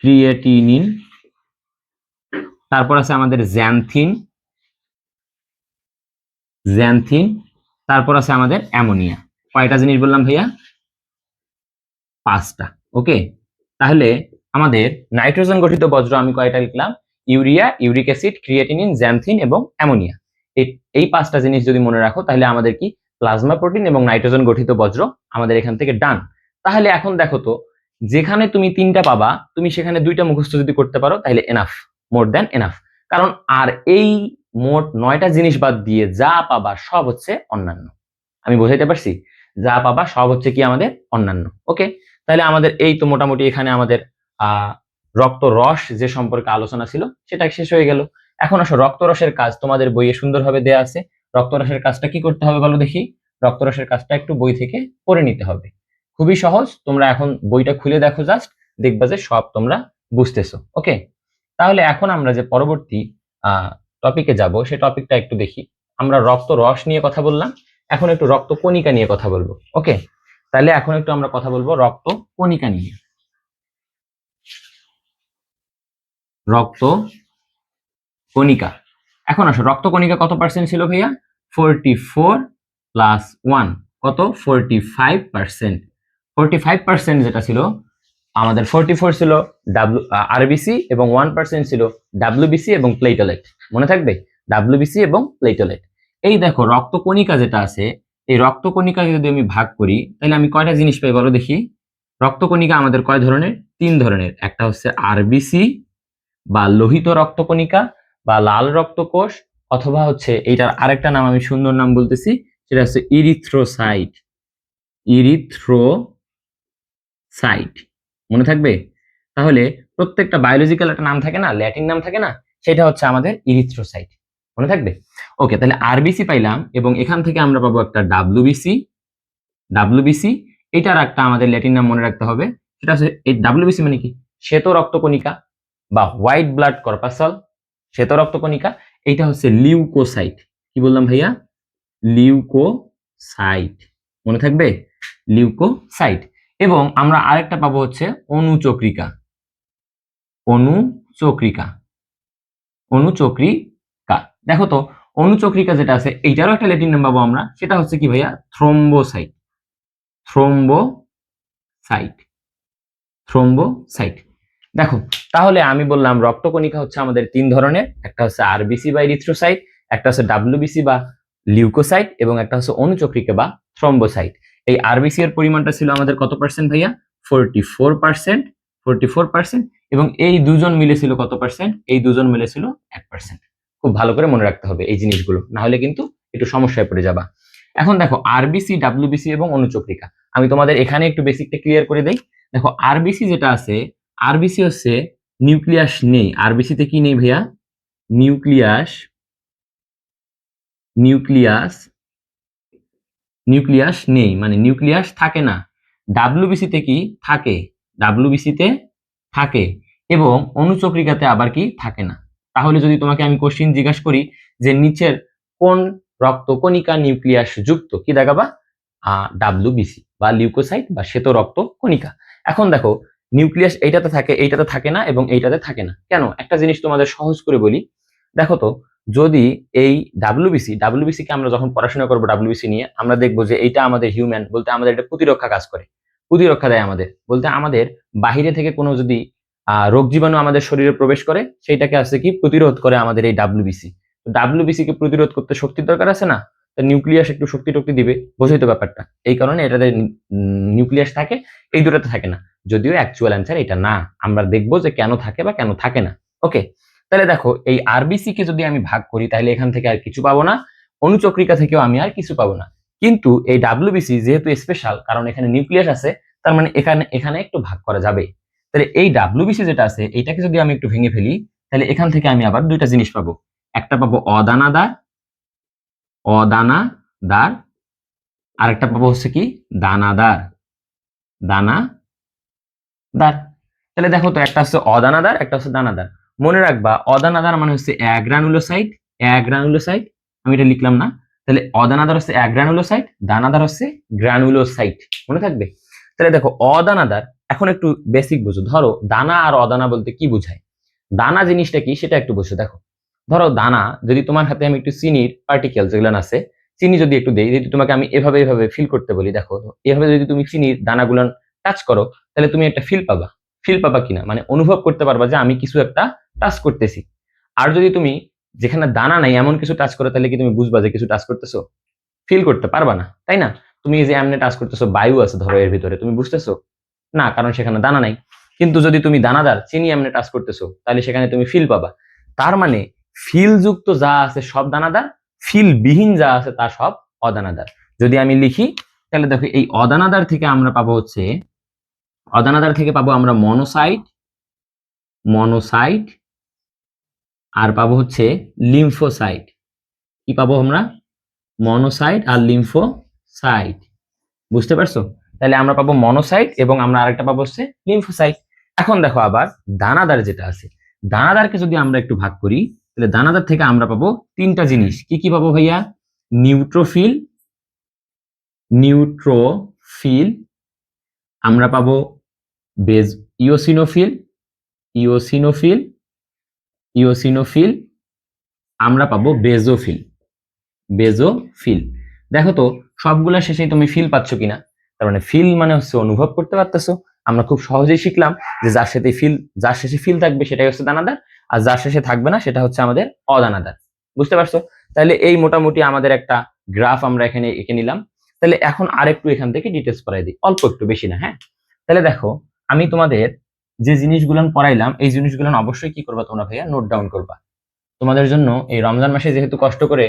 ক্রিয়েটিনিন, তারপর আছে আমাদের জ্যানথিন, জ্যানথিন, তারপর আছে আমাদের অ্যামোনিয়া। কয়টা জিনিস বললাম ভাইয়া? 5টা। ওকে, তাহলে আমাদের নাইট্রোজেন গঠিত বজ্র আমি কয়টা লিখলাম? Urea, uric acid, creatinine, xanthine এবং অ্যামোনিয়া। এই 5টা জিনিস যদি মনে রাখো তাহলে আমাদের কি প্লাজমা প্রোটিন এবং নাইট্রোজেন গঠিত বজ্র আমাদের এখান থেকে ডান। তাহলে এখন দেখো তো, যেখানে তুমি 3টা পাবা, তুমি সেখানে 2টা মুখস্থ যদি করতে পারো তাহলে এনাফ, মোর দ্যান এনাফ। কারণ আর এই মোট 9টা জিনিস বাদ দিয়ে যা পাবা সব হচ্ছে অন্যান্য। আমি বোঝাইতে পারছি? যা পাবা সব হচ্ছে কি আমাদের অন্যান্য। ওকে, তাহলে আমাদের এই তো মোটামুটি এখানে আমাদের রক্ত রস যে সম্পর্কে আলোচনা ছিল সেটা শেষ হয়ে গেল। এখন আসো রক্তরসের কাজ তোমাদের বইয়ে সুন্দরভাবে দেয়া আছে। রক্তরসের কাজটা কি করতে হবে বলো দেখি? রক্তরসের কাজটা একটু বই থেকে পড়ে নিতে হবে। খুবই সহজ, তোমরা এখন বইটা খুলে দেখো, জাস্ট দেখবা যে সব তোমরা বুঝতেছো। ওকে, তাহলে এখন আমরা যে পরবর্তী টপিকে যাব সেই টপিকটা একটু দেখি। আমরা রক্ত রস নিয়ে কথা বললাম, এখন একটু রক্ত কণিকা নিয়ে কথা বলবো। ওকে, তাহলে এখন একটু আমরা কথা বলবো রক্ত কণিকা নিয়ে। রক্ত কণিকা, এখন আসো রক্ত কণিকা কত পার্সেন্ট ছিল ভাইয়া? 44 প্লাস 1 কত? 45%। 45% যেটা ছিল আমাদের, 44 ছিল আরবিসি এবং 1% ছিল ডাব্লিউবিসি এবং প্লেটলেট। মনে থাকবে? ডাব্লিউবিসি এবং প্লেটলেট। এই দেখো রক্ত কণিকা যেটা আছে, এই রক্ত কণিকাকে যদি আমি ভাগ করি তাহলে আমি কয়টা জিনিস পাই বলো দেখি? রক্ত কণিকা আমাদের কয় ধরনের? 3 ধরনের। একটা হচ্ছে আরবিসি বা লোহিত রক্তকণিকা বা লাল রক্তকোষ, অথবা হচ্ছে এইটার আরেকটা নাম আমি সুন্দর নাম বলতেছি, সেটা হচ্ছে ইরিথ্রোসাইট, ইরিথ্রোসাইট। মনে থাকবে? তাহলে প্রত্যেকটা বায়োলজিক্যাল একটা নাম থাকে না, ল্যাটিন নাম থাকে না, সেটা হচ্ছে আমাদের ইরিথ্রোসাইট। মনে থাকবে? ওকে, তাহলে আরবিসি পাইলাম, এবং এখান থেকে আমরা পাবো একটা ডাব্লিউবিসি, ডাব্লিউবিসি, এটার একটা আমাদের ল্যাটিন নাম মনে রাখতে হবে। সেটা হচ্ছে, এই ডাব্লিউবিসি মানে কি? শ্বেত রক্তকণিকা বা হোয়াইট ব্লাড কর্পাসল, শ্বেত রক্তকণিকা। এইটা হচ্ছে লিউকোসাইট। কি বললাম ভাইয়া? লিউকোসাইট। মনে থাকবে? লিউকোসাইট। এবং আমরা আরেকটা পাবো হচ্ছে অনুচক্রিকা, অনুচক্রিকা, অনুচক্রিকা। দেখো তো অনুচক্রিকা যেটা আছে এইটারও একটা ল্যাটিন নাম পাবো আমরা, সেটা হচ্ছে কি ভাইয়া? Thrombocyte, thrombocyte, thrombocyte. দেখো তাহলে আমি বললাম রক্তকণিকা হচ্ছে আমাদের 3 ধরনের, একটা হচ্ছে আরবিসি বা ইরিথ্রোসাইট, একটা হচ্ছে ডাব্লিউবিসি বা লিউকোসাইট, এবং একটা হচ্ছে অনুচক্রিকা বা থ্রম্বোসাইট। এই আরবিসি এর পরিমাণটা ছিল আমাদের কত পার্সেন্ট ভাইয়া? 44%, 44%, এবং এই দুজন মিলে ছিল কত পার্সেন্ট? এই দুজন মিলে ছিল 1%। খুব ভালো করে মনে রাখতে হবে এই জিনিসগুলো, না হলে কিন্তু একটু সমস্যায় পড়ে যাবা। এখন দেখো আরবিসি, ডাব্লিউবিসি এবং অনুচক্রিকা, আমি তোমাদের এখানে একটু বেসিকটা ক্লিয়ার করে দেই। দেখো আরবিসি যেটা আছে, আরবিসি হচ্ছে নিউক্লিয়াস নেই। আরবিসিতে কি নেই ভাইয়া? নিউক্লিয়াস নিউক্লিয়াস নিউক্লিয়াস নেই, মানে নিউক্লিয়াস থাকে না। ডাব্লিউবিসিতে কি থাকে? ডাব্লিউবিসিতে থাকে এবং অণুচক্রিকাতে আবার কি থাকে না। তাহলে যদি তোমাকে আমি কোশ্চিন জিজ্ঞাসা করি যে নিচের কোন রক্তকণিকা নিউক্লিয়াস যুক্ত, কি দেখাবা? ডাব্লিউবিসি বা লিউকোসাইট বা শ্বেত রক্ত কণিকা। এখন দেখো নিউক্লিয়াস এইটাতে থাকে, এইটাতে থাকে না এবং এইটাতে থাকে না কেন? একটা জিনিস তোমাদের সহজ করে বলি, দেখো তো, যদি এই ডাব্লিউবিসি কে আমরা যখন পড়াশোনা করবো ডাব্লিউবিসি নিয়ে, আমরা দেখবো যে এইটা আমাদের হিউম্যান বলতে আমাদের এটা প্রতিরক্ষা কাজ করে, প্রতিরক্ষা দেয় আমাদের বলতে আমাদের বাহিরে থেকে কোনো যদি রোগ জীবাণু আমাদের শরীরে প্রবেশ করে সেইটাকে আছে কি প্রতিরোধ করে আমাদের এই ডাব্লিউবিসি। ডাব্লিউবিসি কে প্রতিরোধ করতে শক্তির দরকার আছে না? নিউক্লিয়াস একটু শক্তি টক্তি দিবে, বোঝাই তো ব্যাপারটা। এই কারণে এটাতে নিউক্লিয়াস থাকে, এই দুটাতে থাকে না। যদিও অ্যাকচুয়াল অ্যান্সার এটা না, আমরা দেখবো যে কেন থাকে বা কেন থাকে না। ওকে, তাহলে দেখো এই আরবিসি কে যদি আমি ভাগ করি তাহলে এখান থেকে আর কিছু পাবো না, অণুচক্রিকা থেকেও আমি আর কিছু পাবো না। কিন্তু এই ডাব্লিউবিসি যেহেতু স্পেশাল, কারণ এখানে নিউক্লিয়াস আছে, তার মানে এখানে এখানে একটু ভাগ করা যাবে। তাহলে এই ডাব্লিউবিসি যেটা আছে এইটাকে যদি আমি একটু ভেঙে ফেলি তাহলে এখান থেকে আমি আবার দুইটা জিনিস পাবো। একটা পাবো অদানাদার, অদানাদার, আর একটা পাবো হচ্ছে কি দানাদার, দানাদার। তাহলে দেখো তো, একটা হচ্ছে অদানাদার, একটা হচ্ছে দানাদার। মনে রাখবা অদানাদার মানে হচ্ছে অ্যাগ্রানুলোসাইট, অ্যাগ্রানুলোসাইট, আমি এটা লিখলাম না। তাহলে অদানাদার হচ্ছে অ্যাগ্রানুলোসাইট, দানাদার হচ্ছে গ্রানুলোসাইট, মনে থাকবে। তাহলে দেখো অদানাদার, এখন একটু বেসিক বুঝো। ধরো দানা আর অদানা বলতে কি বোঝায়, দানা জিনিসটা কি সেটা একটু বুঝো। দেখো ধরো দানা, যদি তোমার হাতে আমি একটু চিনির পার্টিকেল যেগুলো আছে, চিনি যদি একটু দেই, যদি তোমাকে আমি এভাবে এভাবে ফিল করতে বলি, দেখো এভাবে যদি তুমি চিনির দানাগুলো টাচ করো তাহলে তুমি একটা ফিল পাবা। ফিল পাবা কিনা মানে অনুভব করতে পারবা যে আমি কিছু একটা টাচ করতেছি। আর যদি তুমি যেখানে দানা নাই এমন কিছু টাচ করো তাহলে কি তুমি বুঝবা যে কিছু টাচ করতেছো? ফিল করতে পারবা না, তাই না? তুমি এই যে এমনি টাচ করতেছো, বায়ু আছে ধরো এর ভিতরে, তুমি বুঝতেছো না, কারণ সেখানে দানা নাই। কিন্তু যদি তুমি দানাদার চিনি এমনি টাচ করতেছো তাহলে সেখানে তুমি ফিল পাবা। তার মানে ফিল যুক্ত যা আছে সব দানাদার, ফিল বিহীন যা আছে তা সব অদানাদার। যদি আমি লিখি তাহলে দেখো এই অদানাদার থেকে আমরা পাবো হচ্ছে, অদানাদার থেকে পাবো আমরা মনোসাইট, মনোসাইট, আর পাবো হচ্ছে লিম্ফোসাইট। কি পাবো আমরা? মনোসাইট আর লিম্ফোসাইট, বুঝতে পারছো? তাহলে আমরা পাবো মনোসাইট এবং আমরা আরেকটা পাবো হচ্ছে লিম্ফোসাইট। এখন দেখো আবার দানাদার যেটা আছে, দানাদারকে যদি আমরা একটু ভাগ করি তাহলে দানাদার থেকে আমরা পাবো তিনটা জিনিস। কি কি পাবো ভাইয়া? নিউট্রোফিল, নিউট্রোফিল, আমরা পাবো বেজ ইওসিনোফিল, ইওসিনোফিল, ইওসিনোফিল, আমরা পাবো বেজোফিল, বেজোফিল। দেখো তো সবগুলা শেষে তুমি ফিল পাচ্ছ কিনা? তার মানে ফিল মানে হচ্ছে অনুভব করতে পারতেছো। আমরা খুব সহজেই শিখলাম যে যার সাথে ফিল, যার শেষে ফিল থাকবে সেটাই হচ্ছে দানাদার, আর যার শেষে থাকবে না সেটা হচ্ছে আমাদের অদানাদার। বুঝতে পারছো? তাহলে এই মোটামুটি আমাদের একটা গ্রাফ আমরা এখানে এঁকে নিলাম। তাহলে এখন আরেকটু এখান থেকে ডিটেলস পড়াই দিই, অল্প একটু, বেশি না, হ্যাঁ? তাহলে দেখো আমি তোমাদের যে জিনিসগুলো পড়াইলাম এই জিনিসগুলো অবশ্যই কি করবা তোমরা ভাইয়া? নোট ডাউন করবা। তোমাদের জন্য এই রমজান মাসে যেহেতু কষ্ট করে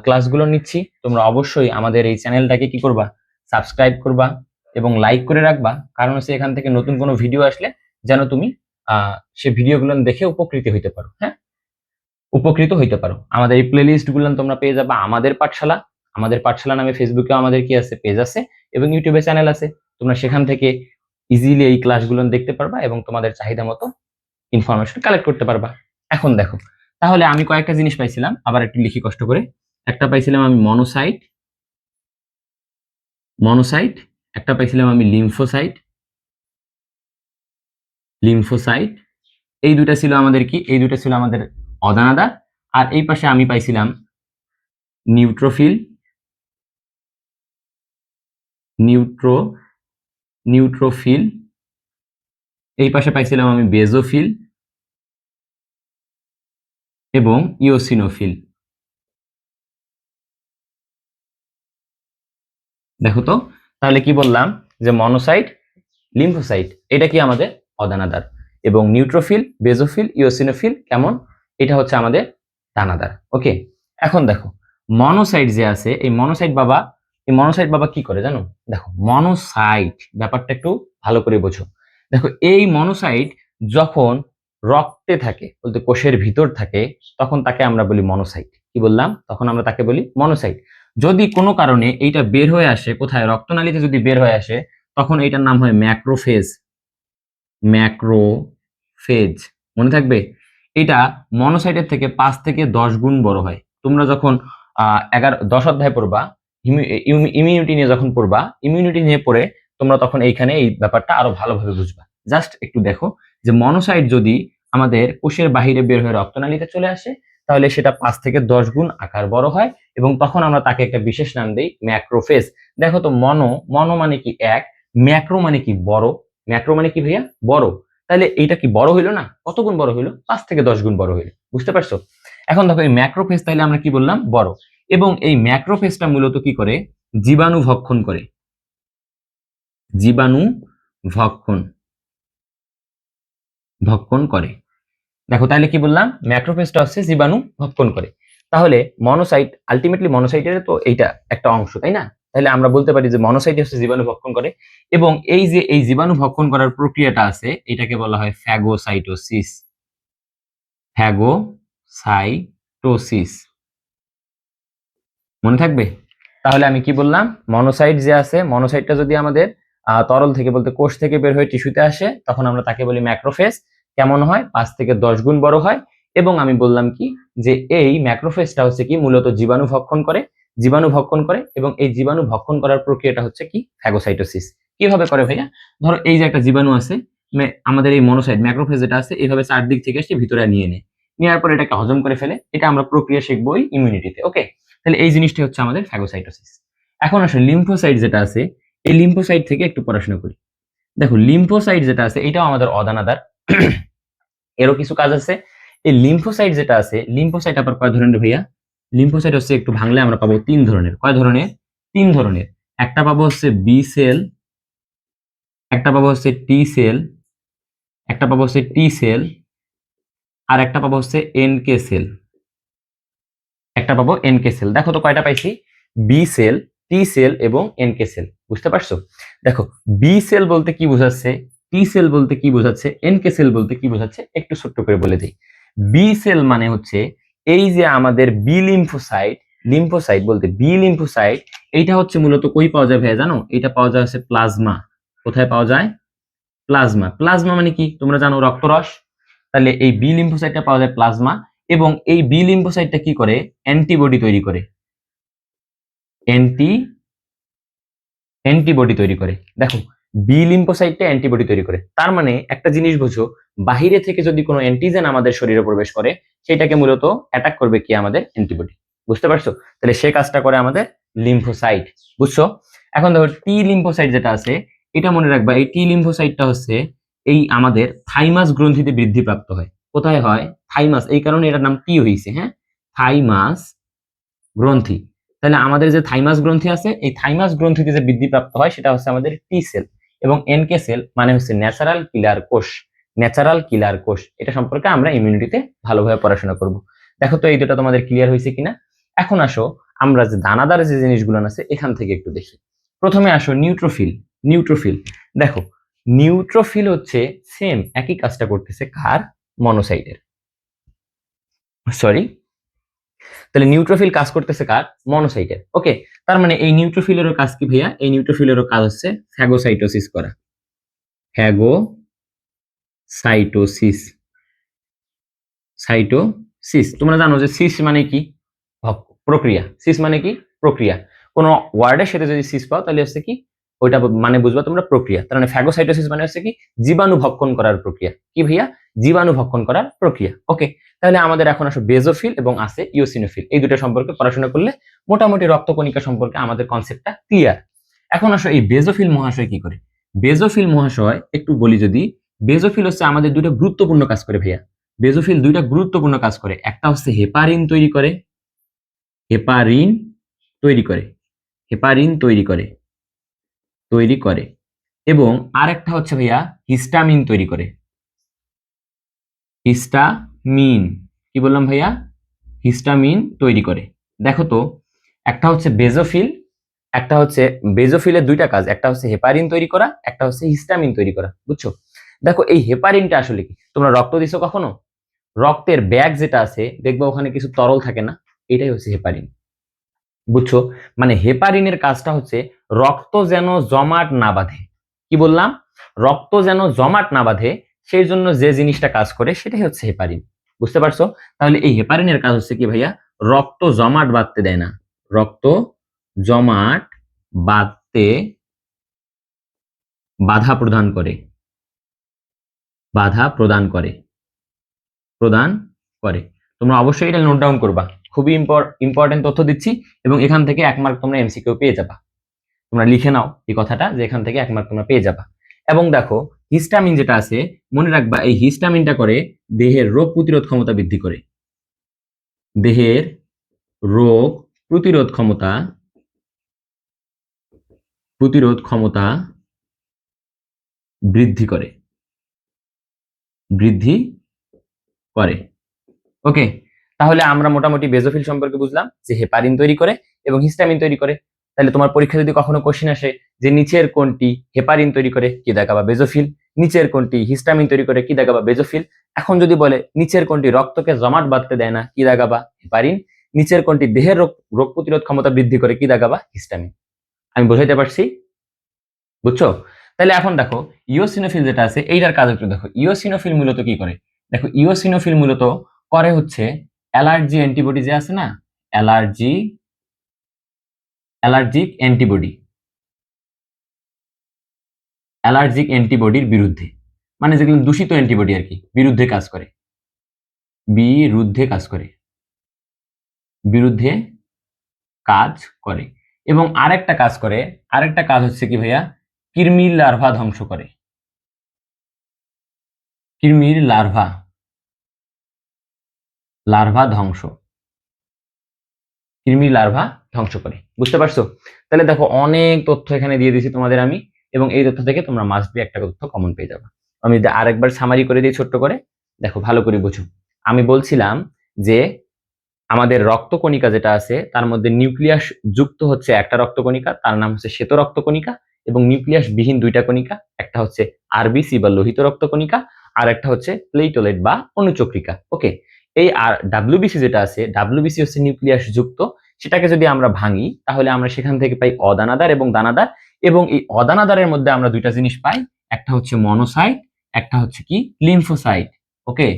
ক্লাসগুলো নিচ্ছি, তোমরা অবশ্যই আমাদের এই চ্যানেলটাকে কি করবা? সাবস্ক্রাইব করবা এবং লাইক করে রাখবা। কারণ হচ্ছে এখান থেকে নতুন কোনো ভিডিও আসলে যেন তুমি সে ভিডিওগুলো দেখে উপকৃত হইতে পারো, হ্যাঁ, উপকৃত হইতে পারো। আমাদের এই প্লেলিস্ট গুলো তোমরা পেয়ে যাবা আমাদের পাঠশালা, আমাদের পাঠশালা নামে ফেসবুকে আমাদের কি আছে, পেজ আছে এবং ইউটিউবে চ্যানেল আছে। তোমরা সেখান থেকে ইজিলি এই ক্লাসগুলো দেখতে পারবা এবং তোমাদের চাহিদা মতো ইনফরমেশন কালেক্ট করতে পারবা। এখন দেখো, তাহলে আমি কয়েকটা জিনিস পাইছিলাম, আবার একটু লিখি কষ্ট করে। একটা পাইছিলাম আমি মনোসাইট, মনোসাইট, একটা পাইছিলাম আমি লিম্ফোসাইট, লিম্ফোসাইট। এই দুটা ছিল আমাদের কি? এই দুটা ছিল আমাদের অদানাদার। আর এই পাশে আমি পাইছিলাম নিউট্রোফিল, নিউট্রোফিল। এই পাশে পাইছিলাম আমি বেজোফিল এবং ইওসিনোফিল। দেখো তো, তাহলে কি বললাম যে মনোসাইট, লিম্ফোসাইট এটা কি আমাদের অদানাদার, এবং নিউট্রোফিল, বেজোফিল, ইওসিনোফিল কেমন, এটা হচ্ছে আমাদের দানাদার। ওকে, এখন দেখো মনোসাইট যে আছে, এই মনোসাইট বাবা, এই মনোসাইট বাবা কি করে জানো? দেখো মনোসাইট ব্যাপারটা একটু ভালো করে বোঝো। দেখো এই মনোসাইট যখন রক্তে থাকে বলতে কোষের ভিতর থাকে, তখন তাকে আমরা বলি মনোসাইট। কি বললাম? তখন আমরা তাকে বলি মনোসাইট। যদি কোনো কারণে এইটা বের হয়ে আসে, কোথায়? রক্তনালীতে যদি বের হয়ে আসে, তখন এইটার নাম হয় ম্যাক্রোফেজ। ম্যাক্রোফেজ, মনে থাকবে? এটা মনোসাইটের থেকে 5 থেকে 10 গুণ বড় হয়। তোমরা যখন 10 অধ্যায় পড়বা, ইমিউনিটি নিয়ে যখন পড়বা, ইমিউনিটি নিয়ে পড়ে তোমরা তখন এইখানে এই ব্যাপারটা আরো ভালোভাবে বুঝবা। জাস্ট একটু দেখো যে মনোসাইট যদি আমাদের কোষের বাহিরে বের হয়ে রক্তনালীতে চলে আসে, তাহলে সেটা 5 থেকে 10 গুণ আকার বড় হয় এবং তখন আমরা তাকে একটা বিশেষ নাম দেই ম্যাক্রোফেজ। দেখো তো, মনো মানে কি? এক। ম্যাক্রো মানে কি? বড়। ম্যাক্রো মানে কি ভাইয়া? বড়। তাহলে এইটা কি বড় হইলো না? কত গুণ বড় হইলো? 5 থেকে 10 গুণ বড় হইলো। বুঝতে পারছো? এখন দেখো, এই ম্যাক্রোফেজ তাহলে আমরা কি বললাম? বড়। এবং এই ম্যাক্রোফেজটা মূলত কি করে? জীবাণু ভক্ষণ করে। জীবাণু ভক্ষণ ভক্ষণ করে। দেখো তাহলে কি বললাম? ম্যাক্রোফেজটা হচ্ছে জীবাণু ভক্ষণ করে। তাহলে মনোসাইট, আলটিমেটলি মনোসাইটের তো এইটা একটা অংশ, তাই না? তাহলে আমরা বলতে পারি যে মনোসাইট হচ্ছে জীবাণু ভক্ষণ করে। এবং এই যে এই জীবাণু ভক্ষণ করার প্রক্রিয়াটা আছে, এটাকে বলা হয় ফ্যাগোসাইটোসিস। ফ্যাগোসাইটোসিস, মনে থাকবে? তাহলে আমি কি বললাম? মনোসাইট যে আছে, মনোসাইটটা যদি আমাদের তরল থেকে বলতে কোষ থেকে বের হয়ে টিস্যুতে আসে, তখন আমরা তাকে বলি ম্যাক্রোফেজ। কেমন হয়? 5 থেকে 10 গুণ বড় হয়। এবং আমি বললাম কি, যে এই ম্যাক্রোফেজটা হচ্ছে কি মূলত জীবাণু ভক্ষণ করে। জীবাণু ভক্ষণ করে এবং এই জীবাণু ভক্ষণ করার প্রক্রিয়াটা হচ্ছে কি? ফ্যাগোসাইটোসিস। কিভাবে করে ভাইয়া? ধরো এই যে একটা জীবাণু আছে, আমাদের এই মনোসাইট ম্যাক্রোফেজ যেটা আছে, এইভাবে চারদিক থেকে এসে ভিতরে নিয়ে নেয়। নেওয়ার পর এটাকে হজম করে ফেলে। এটা আমরা প্রক্রিয়া শিখবো ইমিউনিটিতে। ওকে, তাহলে এই জিনিসটা হচ্ছে আমাদের ফ্যাগোসাইটোসিস। এখন আসলে লিম্ফোসাইট যেটা আছে, এই লিম্ফোসাইট থেকে একটু পড়াশোনা করি। দেখো, লিম্ফোসাইট যেটা আছে, এটাও আমাদের অদানাদার। এরও কিছু কাজ আছে। এই লিম্ফোসাইট যেটা আছে, লিম্ফোসাইট আবার কয় ধরনের ভাইয়া? লিম্ফোসাইট হচ্ছে একটু ভাঙলে আমরা পাবো 3 ধরনের। কয় ধরনের? 3 ধরনের। একটা পাবো হচ্ছে বি সেল, একটা পাবো হচ্ছে টি সেল, একটা পাবো হচ্ছে টি সেল, আর একটা পাবো হচ্ছে এনকে সেল। একটা পাবো এনকে সেল। দেখো তো কয়টা পাইছি? বি সেল, টি সেল এবং এনকে সেল। বুঝতে পারছো? দেখো, বি সেল বলতে কি বোঝাচ্ছে, টি সেল বলতে কি বোঝাচ্ছে, এনকে সেল বলতে কি বোঝাচ্ছে, একটু ছোট্ট করে বলে দিই। বি সেল মানে হচ্ছে এই যে আমাদের বি লিম্ফোসাইট, লিম্ফোসাইট বলতে বি লিম্ফোসাইট, এইটা হচ্ছে মূলত কই পাওয়া যায় ভাইয়া জানো? এটা পাওয়া যায় হচ্ছে প্লাজমা। কোথায় পাওয়া যায়? প্লাজমা। প্লাজমা মানে কি? তোমরা জানো, রক্তরস। তাহলে এই বি লিম্ফোসাইটটা পাওয়া যায় প্লাজমা। এবং এই বি লিম্ফোসাইটটা কি করে? অ্যান্টিবডি তৈরি করে। অ্যান্টিবডি তৈরি করে। দেখো, বি লিম্ফোসাইটটা অ্যান্টিবডি তৈরি করে। তার মানে একটা জিনিস বুঝো, বাহিরে থেকে যদি কোনো অ্যান্টিজেন আমাদের শরীরে প্রবেশ করে, সেটাকে মূলত অ্যাটাক করবে কি? আমাদের অ্যান্টিবডি। বুঝতে পারছো? তাহলে সে কাজটা করে আমাদের লিম্ফোসাইট। বুঝছো? এখন দেখো, টি লিম্ফোসাইট যেটা আছে, এটা মনে রাখবা, এই টি লিম্ফোসাইটটা হচ্ছে এই আমাদের থাইমাস গ্রন্থিতে বৃদ্ধিপ্রাপ্ত হয়। কোথায় হয়? থাইমাস। এই কারণে এটার নাম টি হয়েছে। হ্যাঁ, থাইমাস গ্রন্থি। তাহলে আমাদের যে থাইমাস গ্রন্থি আছে, এই থাইমাস গ্রন্থিতে যে বৃদ্ধিপ্রাপ্ত হয়, সেটা হচ্ছে আমাদের টি সেল। এবং এনকে সেল মানে হচ্ছে ন্যাচারাল কিলার কোষ। ন্যাচারাল কিলার কোষ, এটা সম্পর্কে আমরা ইমিউনিটিতে ভালোভাবে পড়াশোনা করব। দেখো তো এই দুটো তোমাদের ক্লিয়ার হয়েছে কিনা। এখন আসো, আমরা যে দানাদার যে জিনিসগুলো আছে, এখান থেকে একটু দেখি। প্রথমে আসো নিউট্রোফিল। নিউট্রোফিল, দেখো, নিউট্রোফিল হচ্ছে সেম একই কাজটা করতেছে কার? মনোসাইটের। সরি, তাহলে নিউট্রোফিল কাজ করতেছে কার? মনোসাইটের। ওকে, তার মানে এই নিউট্রোফিলেরও কাজ কি ভাইয়া? এই নিউট্রোফিলেরও কাজ হচ্ছে ফ্যাগোসাইটোসিস করা। Phagocytosis, cytosis. তোমরা জানো যে সিস মানে কি? প্রক্রিয়া। সিস মানে কি? প্রক্রিয়া। কোন ওয়ার্ডের সাথে যদি সিস পাও, তাহলে হচ্ছে কি? ওইটা মানে বুঝবা তোমরা প্রক্রিয়া। তার মানে ফ্যাগোসাইটোসিস মানে হচ্ছে কি? জীবাণু ভক্ষণ করার প্রক্রিয়া। কি ভাইয়া? জীবাণু ভক্ষণ করার প্রক্রিয়া। ওকে, তাহলে আমাদের এখন আসো বেজোফিল এবং আছে ইওসিনোফিল। এই দুটো সম্পর্কে পড়াশোনা করলে মোটামুটি রক্তকণিকা সম্পর্কে আমাদের কনসেপ্টটা ক্লিয়ার। এখন আসো, এই বেজোফিল মহাশয় কি করে? বেজোফিল মহাশয় একটু বলি যদি, বেজোফিল হচ্ছে আমাদের দুটো গুরুত্বপূর্ণ কাজ করে ভাইয়া। বেজোফিল দুইটা গুরুত্বপূর্ণ কাজ করে। একটা হচ্ছে হেপারিন তৈরি করে, হেপারিন তৈরি করে, হেপারিন তৈরি করে, তৈরি করে। এবং আরেকটা হচ্ছে ভাইয়া হিস্টামিন তৈরি করে। হিস্টামিন, কি বললাম ভাইয়া? হিস্টামিন তৈরি করে। দেখো তো, একটা হচ্ছে বেজোফিল, একটা হচ্ছে বেজোফিলের দুইটা কাজ, একটা হচ্ছে হেপারিন তৈরি করা, একটা হচ্ছে হিস্টামিন তৈরি করা। বুঝছো? দেখো এই হেপারিনটা আসলে কি, তোমরা রক্ত দিছো কখনো? রক্তের ব্যাগ যেটা আছে দেখবে ওখানে কিছু তরল থাকে না, এটাই হচ্ছে হেপারিন। বুঝছো? মানে হেপারিনের কাজটা হচ্ছে রক্ত যেন জমাট না বাঁধে। কি বললাম? রক্ত যেন জমাট না বাঁধে, সেই জন্য যে জিনিসটা কাজ করে সেটাই হচ্ছে হেপারিন। বুঝতে পারছো? তাহলে এই হেপারিনের কাজ হচ্ছে কি ভাইয়া? রক্ত জমাট বাঁধতে দেয় না। রক্ত জমাট বাঁধতে বাধা প্রদান করে। বাধা প্রদান করে। প্রদান করে। তোমরা অবশ্যই এটা নোট ডাউন করবা। খুবই ইম্পর্টেন্ট তথ্য দিচ্ছি, এবং এখান থেকে 1 মার্ক তোমরা এমসিকিউ পেয়ে যাবা। তোমরা লিখে নাও এই কথাটা, যে এখান থেকে 1 মার্ক তোমরা পেয়ে যাবা। এবং দেখো হিস্টামিন যেটা আছে, মনে রাখবা এই হিস্টামিনটা করে দেহের রোগ প্রতিরোধ ক্ষমতা বৃদ্ধি করে। দেহের রোগ প্রতিরোধ ক্ষমতা বৃদ্ধি করে। বৃদ্ধি করে। ওকে, তাহলে আমরা মোটামুটি বেজোফিল সম্পর্কে বুঝলাম যে হেপারিন তৈরি করে এবং হিস্টামিন তৈরি করে। তাহলে তোমার পরীক্ষা যদি কখনো কোশ্চেন আসে যে নিচের কোনটি হেপারিন তৈরি করে, কি দেখাবা? বেজোফিল। নিচের কোনটি হিস্টামিন তৈরি করে, কি দেখাবা? বেজোফিল। এখন যদি বলে নিচের কোনটি রক্তকে জমাট বাঁধতে দেয় না, কি দেখাবা? হেপারিন। নিচের কোনটি দেহের রোগ রোগ প্রতিরোধ ক্ষমতা বৃদ্ধি করে, কি দেখাবা? হিস্টামিন। আমি বোঝাইতে পারছি? বুঝছো? তাহলে এখন দেখো ইওসিনোফিল যেটা আছে এইটার কাজ একটু দেখো। ইওসিনোফিল মূলত কি করে? দেখো ইওসিনোফিল মূলত করে হচ্ছে অ্যালার্জি অ্যান্টিবডি যে আছে না, অ্যালার্জি অ্যালার্জিক অ্যান্টিবডি, অ্যালার্জিক অ্যান্টিবডির বিরুদ্ধে, মানে যেগুলো দূষিত অ্যান্টিবডি আর কি, বিরুদ্ধে কাজ করে। বিরুদ্ধে কাজ করে। বিরুদ্ধে কাজ করে। এবং আরেকটা কাজ করে, আরেকটা কাজ হচ্ছে কি ভাইয়া? কৃমির লার্ভা ধ্বংস করে। কৃমির লার্ভা, লার্ভা ধ্বংস, কৃমির লার্ভা ধ্বংস করে। বুঝতে পারছো? তাহলে দেখো অনেক তথ্য এখানে দিয়ে দিয়েছি তোমাদের আমি, এবং এই তথ্য থেকে তোমরা মাস্ট বি একটা তথ্য কমন পেয়ে যাবে। আমি যদি আরেকবার সামারি করে দিই ছোট্ট করে, দেখো ভালো করে বুঝো। আমি বলছিলাম যে আমাদের রক্তকণিকা যেটা আছে তার মধ্যে নিউক্লিয়াস যুক্ত হচ্ছে একটা রক্তকণিকা, তার নাম হচ্ছে শ্বেত রক্তকণিকা, এবং নিউক্লিয়াস বিহীন দুইটা কণিকা, একটা হচ্ছে আরবিসি বা লোহিত রক্তকণিকা, আর একটা হচ্ছে প্লেটলেট বা অনুচক্রিকা। ওকে, এই আর ডাব্লিউবিসি যেটা আছে, ডাব্লিউবিসি হচ্ছে নিউক্লিয়াস যুক্ত। সেটাকে যদি আমরা ভাঙি তাহলে আমরা সেখান থেকে পাই অদানাদার এবং দানাদার, এবং এই অদানাদারের মধ্যে আমরা দুইটা জিনিস পাই, একটা হচ্ছে মনোসাইট, একটা হচ্ছে কি লিম্ফোসাইট। ওকে,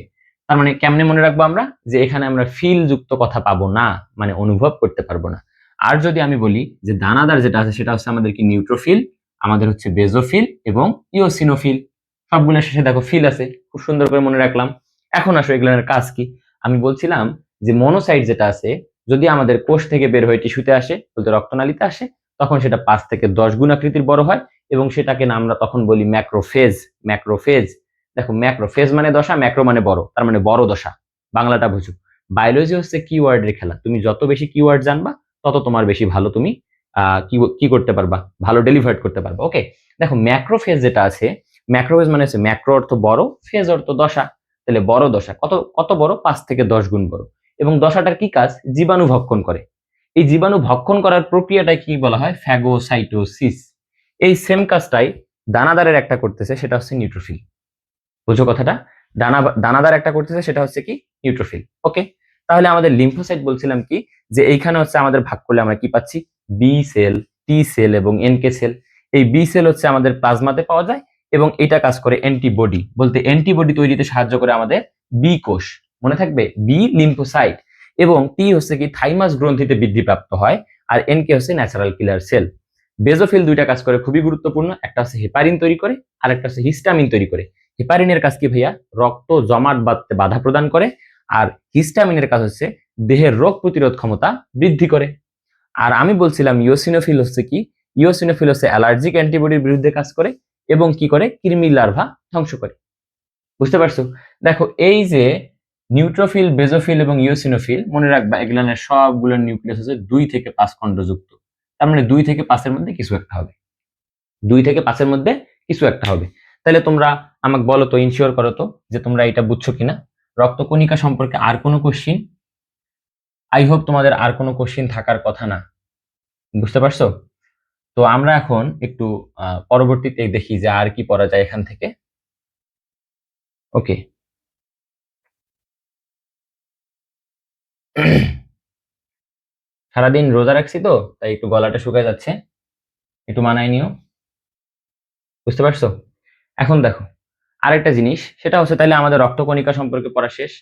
তার মানে কেমনে মনে রাখবো আমরা? যে এখানে আমরা ফিল যুক্ত কথা পাবো না, মানে অনুভব করতে পারবো না। আর যদি আমি বলি যে দানাদার যেটা আছে সেটা হচ্ছে আমাদের কি নিউট্রোফিল, আমাদের হচ্ছে বেজোফিল এবং ইওসিনোফিল। সবগুলোর শেষে দেখো ফিল আছে, খুব সুন্দর করে মনে রাখলাম। এখন আসো এগুলোর কাজ কি। আমি বলছিলাম যে মনোসাইট যেটা আছে, যদি আমাদের কোষ থেকে বের হয়ে টিস্যুতে আসে, বলতে রক্তনালীতে আসে, তখন সেটা 5 থেকে 10 গুণ আকৃতির বড় হয়, এবং সেটাকে না আমরা তখন বলি ম্যাক্রোফেজ। ম্যাক্রোফেজ। দেখো ম্যাক্রোফেজ মানে দশা, ম্যাক্রো মানে বড়, তার মানে বড় দশা। বাংলাটা বুঝো। বায়োলজি হচ্ছে কিওয়ার্ডের খেলা। তুমি যত বেশি কিওয়ার্ড জানবা তত তোমার বেশি ভালো তুমি কি কি করতে পারবা, ভালো ডেলিভার করতে পারবা। ওকে, দেখো ম্যাক্রোফেজ যেটা আছে, ম্যাক্রোফেজ মানে হচ্ছে ম্যাক্রো অর্থ বড়, ফেজ অর্থ দশা। তাহলে বড় দশা কত কত বড়? 5 থেকে 10 গুণ বড়। এবং দশাটার কি কাজ? জীবাণু ভক্ষণ করে। এই জীবাণু ভক্ষণ করার প্রক্রিয়াটাই কি বলা হয়? ফ্যাগোসাইটোসিস। এই সেম কাজটাই দানাদারের একটা করতেছে, সেটা হচ্ছে নিউট্রোফিল। বুঝো কথাটা? দানাদার একটা করতেছে, সেটা হচ্ছে কি? নিউট্রোফিল। ওকে, তাহলে আমাদের লিম্ফোসাইট বলছিলাম কি, যে এইখানে হচ্ছে আমাদের ভাগ করলে আমরা কি পাচ্ছি? বি সেল, টি সেল এবং এনকে সেল। এই বি সেল হচ্ছে আমাদের প্লাজমাতে পাওয়া যায়, এবং এটা কাজ করে অ্যান্টিবডি, বলতে অ্যান্টিবডি তৈরিতে সাহায্য করে আমাদের বি কোষ। মনে থাকবে, বি লিম্ফোসাইট। এবং টি হচ্ছে কি থাইমাস গ্রন্থিতে বৃদ্ধিপ্রাপ্ত হয়, আর এনকে হচ্ছে ন্যাচারাল কিলার সেল। বেজোফিল দুইটা কাজ করে খুবই গুরুত্বপূর্ণ, একটা হচ্ছে হেপারিন তৈরি করে, আর একটা হচ্ছে হিস্টামিন তৈরি করে। হেপারিনের কাজ কি ভাইয়া? রক্ত জমাট বাঁধতে বাধা প্রদান করে। আর হিস্টামিনের কাজ হচ্ছে দেহের রোগ প্রতিরোধ ক্ষমতা বৃদ্ধি করে। আর আমি বলছিলাম ইওসিনোফিল হচ্ছে কি? ইওসিনোফিল হচ্ছে অ্যালার্জিক অ্যান্টিবডির বিরুদ্ধে কাজ করে, এবং কি করে? কৃমি লার্ভা ধ্বংস করে। বুঝতে পারছো? দেখো এই যে নিউট্রোফিল, বেজোফিল এবং ইওসিনোফিল, মনে রাখবা এগুলোর সবগুলোর নিউক্লিয়াস হচ্ছে 2 থেকে 5 খন্ড যুক্ত। তার মানে 2 থেকে 5 এর মধ্যে কিছু একটা হবে। 2 থেকে 5 এর মধ্যে কিছু একটা হবে। তাহলে তোমরা আমাকে বলো তো, ইনশিওর করো তো যে তোমরা এটা বুঝছো কিনা। রক্তকণিকা সম্পর্কে আর কোনো কোশ্চিন? আই হোপ তোমাদের আর কোনো কোশ্চিন থাকার কথা না। বুঝতে পারছো? তো আমরা এখন একটু পরবর্তীতে দেখি যে আর কি পড়া যায় এখান থেকে। ওকে। সারাদিন রোজা রাখছি তো, তাই একটু গলাটা শুকায় যাচ্ছে, একটু মানায় নিও। বুঝতে পারছো? এখন দেখো আরেকটা জিনিস, সেটা হচ্ছে তাহলে আমাদের রক্তকণিকা সম্পর্কে পড়া শেষ।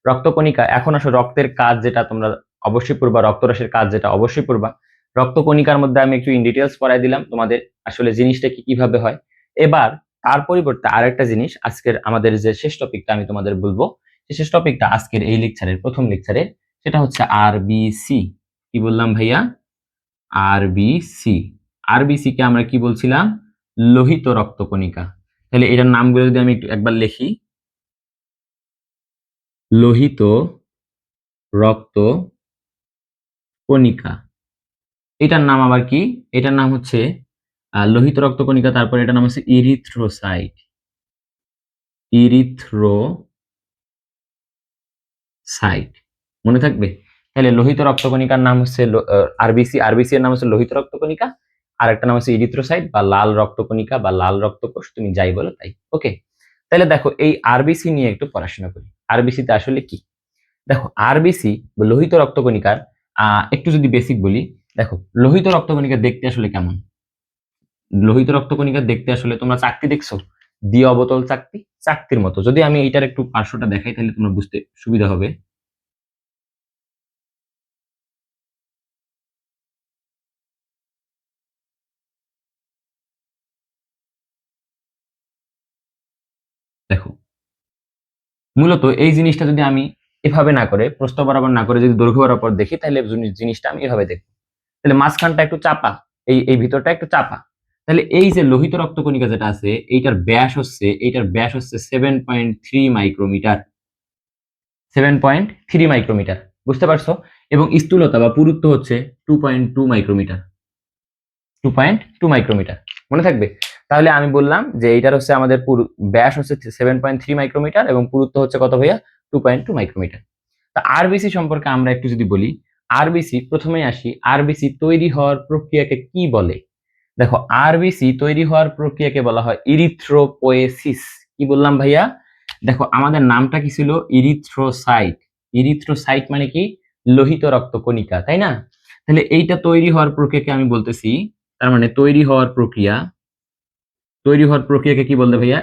রক্তকণিকা, এখন আসো রক্তের কাজ যেটা তোমরা অবশ্যই পড়বা, রক্তরসের কাজ যেটা অবশ্যই পড়বা। রক্তকণিকার মধ্যে আমি একটু ইন ডিটেলস পড়াই দিলাম তোমাদের, আসলে জিনিসটা কি কিভাবে হয়। এবার তার পরিবর্তে আরেকটা জিনিস, আজকের আমাদের যে শেষ টপিকটা আমি তোমাদের বলবো, সেই শেষ টপিকটা আজকের এই লেকচারের প্রথম লেকচারের, সেটা হচ্ছে আরবিসি। কি বললাম ভাইয়া? আরবিসি। আরবিসি কে আমরা কি বলছিলাম? লোহিত রক্তকণিকা। তাহলে এটার নামগুলো যদি আমি একটু একবার লিখি, লোহিত রক্ত কণিকা। এটার নাম আবার কি? এটার নাম হচ্ছে লোহিত রক্ত কণিকা, তারপর এটার নাম হচ্ছে ইরিথ্রোসাইট। ইরিথ্রোসাইট, মনে থাকবে? তাহলে লোহিত রক্ত কণিকার নাম হচ্ছে আরবিসি, আরবিসি এর নাম হচ্ছে লোহিত রক্ত কণিকা, আর একটা নাম হচ্ছে ইরিথ্রোসাইট বা লাল রক্ত কণিকা বা লাল রক্তকোষ, তুমি যাই বলো তাই। ওকে, তাহলে দেখো এই আরবিসি নিয়ে একটু পড়াশোনা করি। আরবিসি তে আসলে কি? দেখো আরবিসি লোহিত রক্তকণিকার একটু যদি বেসিক বলি, দেখো লোহিত রক্তকণিকা দেখতে আসলে কেমন? লোহিত রক্তকণিকা দেখতে আসলে, তোমরা চাকতি দেখছো? দ্বি অবতল চাকতি, চাকতির মতো। যদি আমি এইটার একটু পার্শ্বটা দেখাই তাহলে তোমরা বুঝতে সুবিধা হবে। দেখো মূলত এই জিনিসটা যদি আমি এভাবে না করে, প্রস্থ বরাবর না করে, যদি দৈর্ঘ্য বরাবর দেখি, তাহলে জিনিসটা আমি এভাবে দেখবো। তাহলে মাঝখানটা একটু চাপা, এই ভিতরটা একটু চাপা। তাহলে এই যে লোহিত রক্তকণিকা যেটা আছে, এইটার ব্যাস হচ্ছে 7.3 মাইক্রোমিটার। 7.3 মাইক্রোমিটার, বুঝতে পারছো? এবং স্থূলতা বা পুরুত্ব হচ্ছে 2.2 মাইক্রোমিটার। 2.2 মাইক্রোমিটার, মনে থাকবে? তাহলে আমি বললাম যে এইটার হচ্ছে আমাদের ব্যাস হচ্ছে 7.3 মাইক্রোমিটার এবং পুরুত্ব হচ্ছে কত ভাইয়া? 2.2 মাইক্রোমিটার। তা আরবিসি সম্পর্কে আমরা একটু যদি বলি, আরবিসি প্রথমেই আসি, আরবিসি তৈরি হওয়ার প্রক্রিয়াকে কি বলে? দেখো আরবিসি তৈরি হওয়ার প্রক্রিয়াকে বলা হয় ইরিথ্রোপোয়েসিস। কি বললাম ভাইয়া? দেখো আমাদের নামটা কি ছিল? ইরিথ্রোসাইট। ইরিথ্রোসাইট মানে কি? লোহিত রক্ত কণিকা, তাই না? তাহলে এইটা তৈরি হওয়ার প্রক্রিয়াকে আমি বলতেছি, তার মানে তৈরি হওয়ার প্রক্রিয়াকে কি বলতে ভাইয়া?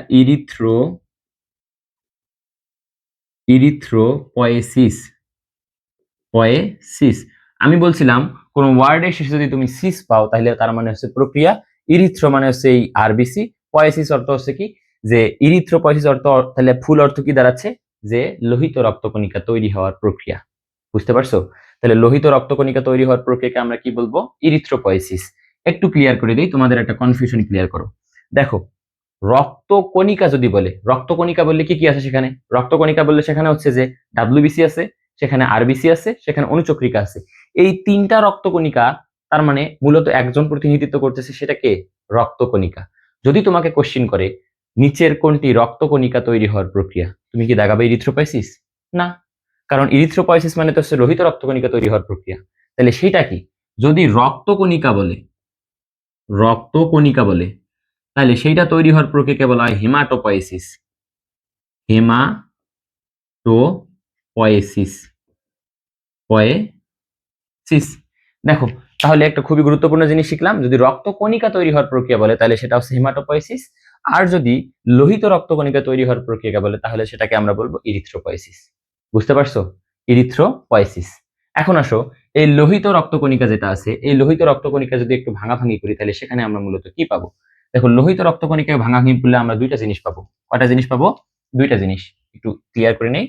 ইরিথ্রোপয়েসিস। পয়েসিস। আমি বলছিলাম কোন ওয়ার্ডের শেষে যদি তুমি সিস পাও তাহলে তার মানে হচ্ছে প্রক্রিয়া। ইরিথ্রো মানে হচ্ছে এই আরবিসি, পয়েসিস অর্থ হচ্ছে কি? যে ইরিথ্রোপয়েসিস অর্থ, তাহলে ফুল অর্থ কি দাঁড়াচ্ছে? যে লোহিত রক্তকণিকা তৈরি হওয়ার প্রক্রিয়া। বুঝতে পারছো? তাহলে লোহিত রক্তকণিকা তৈরি হওয়ার প্রক্রিয়াকে আমরা কি বলবো? ইরিথ্রোপয়েসিস। একটু ক্লিয়ার করে দিই, তোমাদের একটা কনফিউশন ক্লিয়ার করো। দেখো রক্তকণিকা যদি বলে, রক্তকণিকা বললে কি কি আছে সেখানে? রক্তকণিকা বললে সেখানে হচ্ছে যে ডাব্লিউবিসি আছে, সেখানে আরবিসি আছে, সেখানে অনুচক্রিকা আছে। এই তিনটা রক্তকণিকা তার মানে মূলত একজন প্রতিনিধিত্ব করতেছে, সেটা কে? রক্তকণিকা। যদি তোমাকে কোশ্চিন করে নিচের কোনটি রক্তকণিকা তৈরি হওয়ার প্রক্রিয়া, তুমি কি দেখাবে ইরিথ্রোপয়েসিস? না, কারণ ইরিথ্রোপয়েসিস মানে তো হচ্ছে লোহিত রক্তকণিকা তৈরি হওয়ার প্রক্রিয়া। তাহলে সেটা কি? যদি রক্তকণিকা বলে তাহলে সেইটা তৈরি হওয়ার প্রক্রিয়াকে বলা হয় হেমাটোপয়েসিস। হেমাটোপয়েসিস। পয়েসিস। দেখো তাহলে একটা খুবই গুরুত্বপূর্ণ জিনিস শিখলাম, যদি রক্তকণিকা তৈরি হওয়ার প্রক্রিয়া বলে তাহলে সেটা হচ্ছে হেমাটোপয়েসিস, আর যদি লোহিত রক্তকণিকা তৈরি হওয়ার প্রক্রিয়া বলে তাহলে সেটাকে আমরা বলবো ইরিথ্রোপয়েসিস। বুঝতে পারছো? ইরিথ্রোপয়েসিস। এখন আসো, এই লোহিত রক্তকণিকা যেটা আছে, এই লোহিত রক্তকণিকা যদি একটু ভাঙাভাঙি করি তাহলে সেখানে আমরা মূলত কি পাবো? দেখো লোহিত রক্তকণিকায় ভাঙাভাঙি করলে আমরা দুইটা জিনিস পাবো। কয়টা জিনিস পাবো? দুইটা জিনিস। একটু ক্লিয়ার করে নেই।